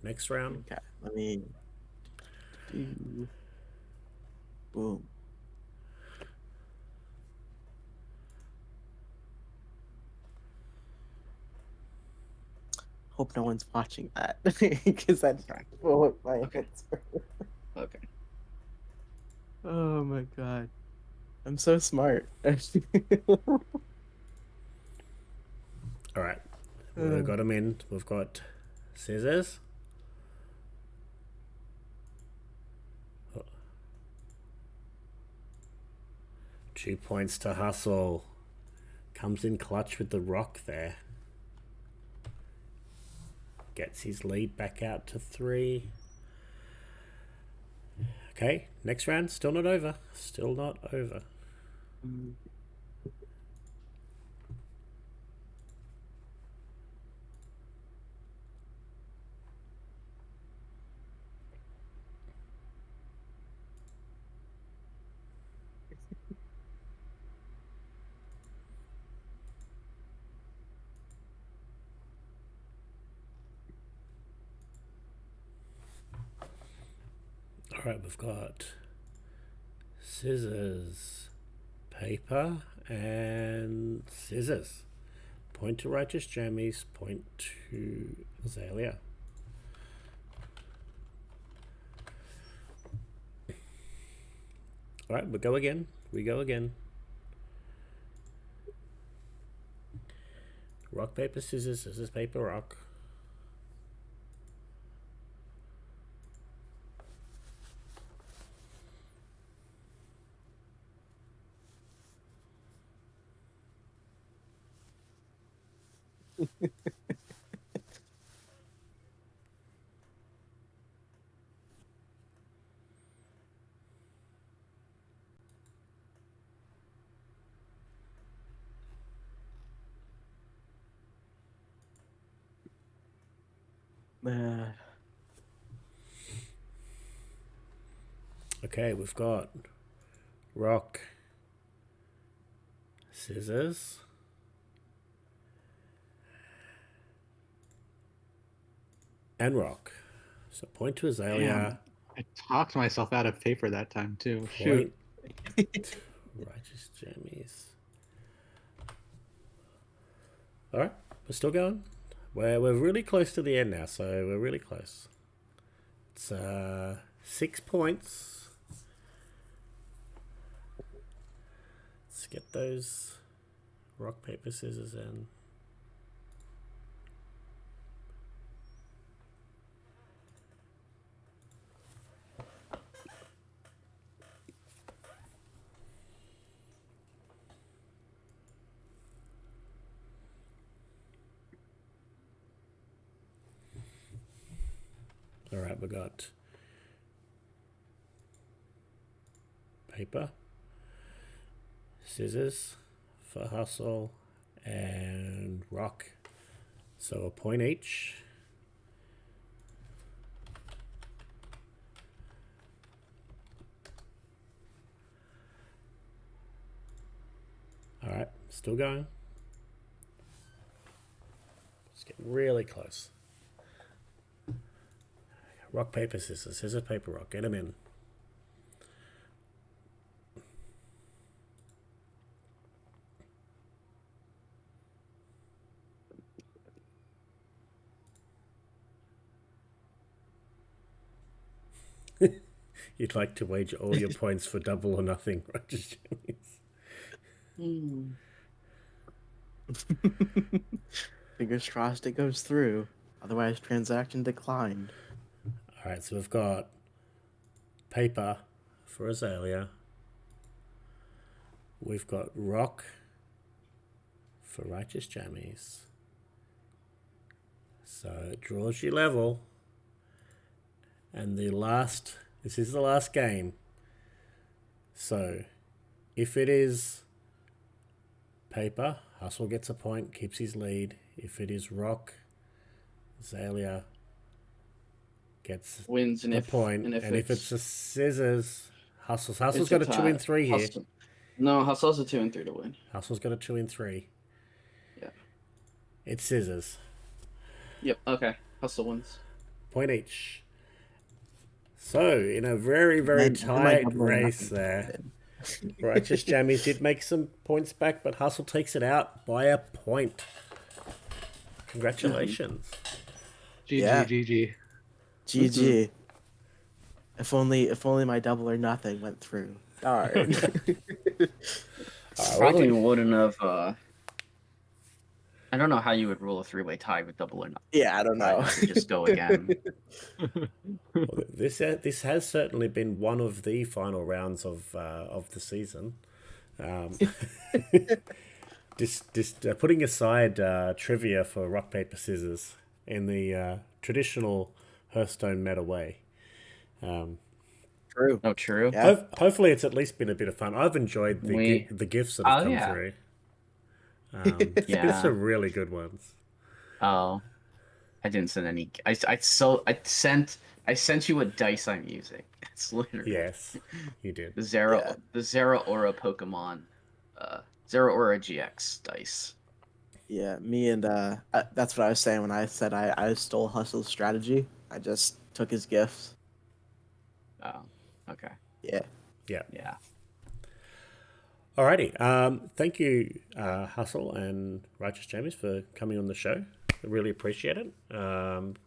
Next round. Okay, let me do. Boom. Hope no one's watching that because that's Right. what my Okay. answer. Okay. Oh my god, I'm so smart. All right. We've got them in. We've got scissors. 2 points to Hustle. Comes in clutch with the rock there. Gets his lead back out to 3. Okay, next round. Still not over. Still not over. All right, we've got scissors, paper, and scissors. Point to Righteous Jammies, point to Azalea. All right, we go again. We go again. Rock, paper, scissors, scissors, paper, rock. Okay, we've got rock, scissors, and rock. So point to Azalea. Damn, I talked myself out of paper that time too. Point Shoot. Righteous Jammies. All right, we're still going. We're really close to the end now, so we're really close. It's 6 points. Let's get those rock, paper, scissors in. All right, we got paper, scissors for Hustle, and rock. So a point each. All right, still going. It's getting really close. Rock, paper, scissors. Scissors, paper, rock. Get them in. You'd like to wager all your points for double or nothing, Righteous Jammies. Fingers crossed it goes through. Otherwise, transaction declined. All right, so we've got paper for Azalea. We've got rock for Righteous Jammies. So it draws you level. And this is the last game. So if it is paper, Hustle gets a point, keeps his lead. If it is rock, Azalea gets Wins, the point. And if it's a scissors, Hustle's got a 2 and 3 here. No, Hustle's a 2 and 3 to win. Hustle's got a 2 and 3. Yeah. It's scissors. Yep. Okay. Hustle wins. Point each. So, in a very, very And my tight double or race nothing there, did. Righteous Jammies did make some points back, but Hustle takes it out by a point. Congratulations. GG, Yeah. GG. GG. If only my double or nothing went through. Darn. Probably wouldn't have. I don't know how you would rule a three-way tie with double or not. Yeah, I don't know. I'd have to just go again. Well, this has certainly been one of the final rounds of the season. Just putting aside trivia for rock paper scissors in the traditional Hearthstone meta way. True. Oh, true. Yeah. Hopefully, it's at least been a bit of fun. I've enjoyed the gifts that have come through. It's been some really good ones. Oh, I didn't send any. I sent you a dice I'm using. It's literally Yes, you did. the Zera Aura Pokemon, Zera Aura GX dice. Yeah, me and that's what I was saying when I said I stole Hustle's strategy. I just took his gifts. Oh, okay. Yeah. Yeah. Alrighty. Thank you, Hustle and Righteous Jamies, for coming on the show. I really appreciate it.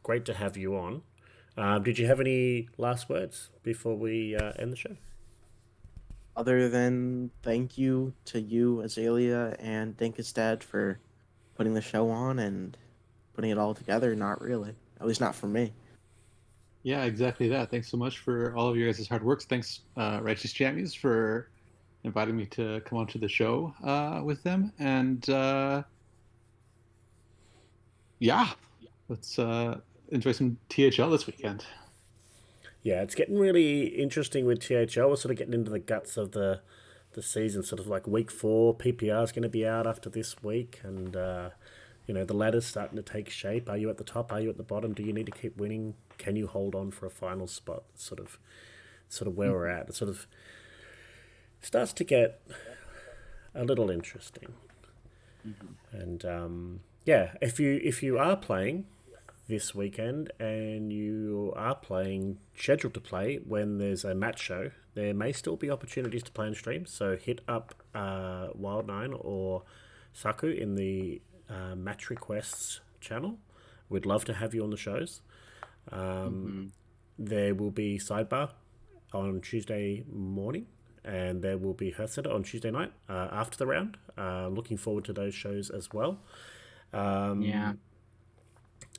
Great to have you on. Did you have any last words before we end the show? Other than thank you to you, Azalea, and Dinkestead for putting the show on and putting it all together, not really. At least not for me. Yeah, exactly that. Thanks so much for all of your guys' hard work. Thanks, Righteous Jammies, for inviting me to come onto the show with them. And yeah, let's enjoy some THL this weekend. Yeah, it's getting really interesting with THL. We're sort of getting into the guts of the season, sort of like week 4. PPR is going to be out after this week, and the ladder's starting to take shape. Are you at the top? Are you at the bottom? Do you need to keep winning? Can you hold on for a final spot? Sort of where we're at. It sort of starts to get a little interesting. And if you are playing this weekend and you are scheduled to play when there's a match show, there may still be opportunities to play on stream. So hit up Wild9 or Saku in the match requests channel. We'd love to have you on the shows. There will be Sidebar on Tuesday morning, and there will be Hearth Center on Tuesday night after the round. Looking forward to those shows as well.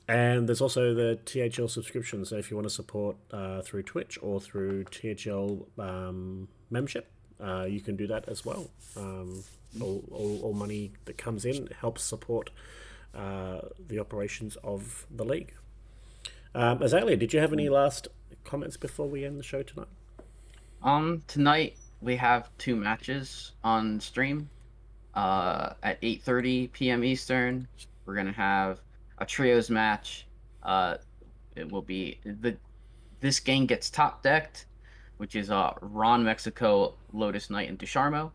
And there's also the THL subscription. So if you want to support through Twitch or through THL membership, you can do that as well. All money that comes in helps support the operations of the league. Azalea, did you have any last comments before we end the show tonight? Tonight we have 2 matches on stream. At 8:30 p.m. Eastern, we're gonna have a trios match. It will be this gang gets top decked, which is Ron Mexico, Lotus Knight, and Ducharmo,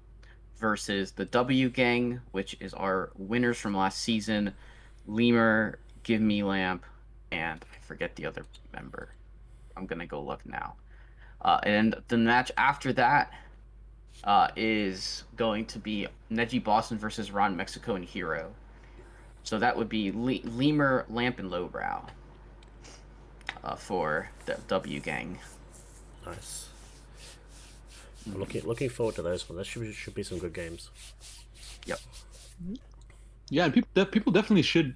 versus the W gang, which is our winners from last season, Lemur, Give Me Lamp, and I forget the other member. I'm gonna go look now. And the match after that is going to be Neji Boston versus Ron Mexico and Hero. So that would be Lemur, Lamp, and Lowbrow for the W gang. Nice. I'm looking forward to those ones. That should be some good games. Yep. Yeah, and people definitely should,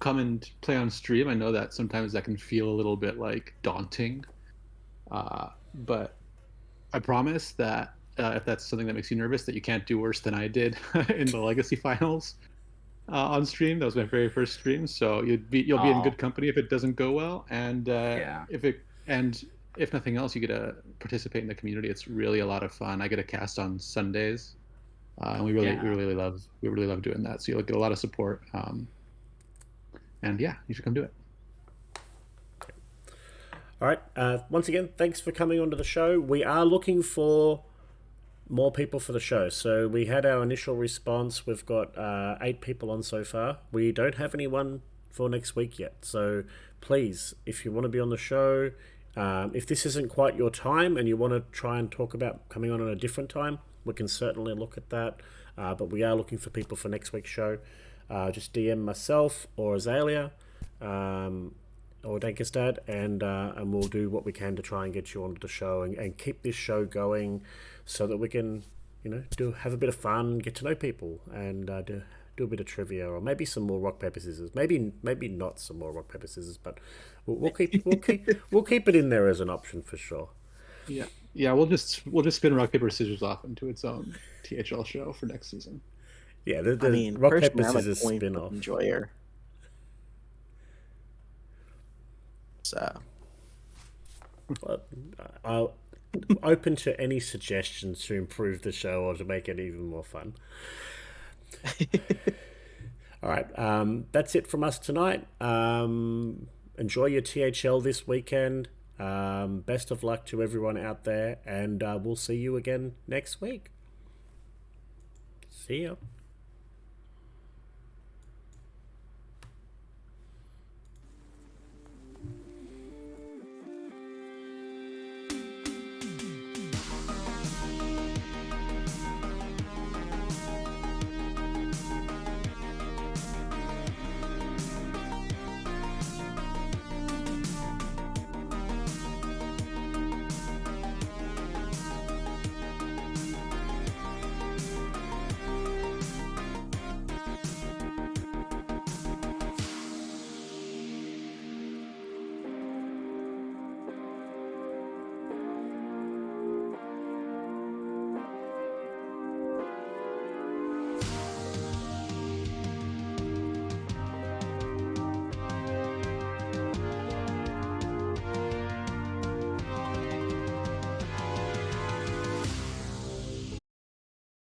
come and play on stream. I know that sometimes that can feel a little bit like daunting, but I promise that if that's something that makes you nervous, that you can't do worse than I did in the Legacy Finals on stream. That was my very first stream, so you'll be in good company if it doesn't go well, and if nothing else, you get to participate in the community. It's really a lot of fun. I get a cast on Sundays, and we really love doing that. So you'll get a lot of support, and yeah, you should come do it. All right. Once again, thanks for coming onto the show. We are looking for more people for the show. So we had our initial response. We've got 8 people on so far. We don't have anyone for next week yet. So please, if you want to be on the show, If this isn't quite your time and you want to try and talk about coming on a different time, we can certainly look at that. But we are looking for people for next week's show. Just DM myself or Azalea or Dankestad, and we'll do what we can to try and get you onto the show and keep this show going so that we can, have a bit of fun, get to know people, and do a bit of trivia, or maybe some more rock paper scissors. Maybe not some more rock paper scissors, but we'll keep it in there as an option for sure. Yeah. We'll just spin rock paper scissors off into its own THL show for next season. Yeah, the rock paper personally, I'm a scissors coin spin flip off. enjoyer. So I'll open to any suggestions to improve the show or to make it even more fun. All right, that's it from us tonight. Enjoy your THL this weekend. Best of luck to everyone out there, and we'll see you again next week. See ya.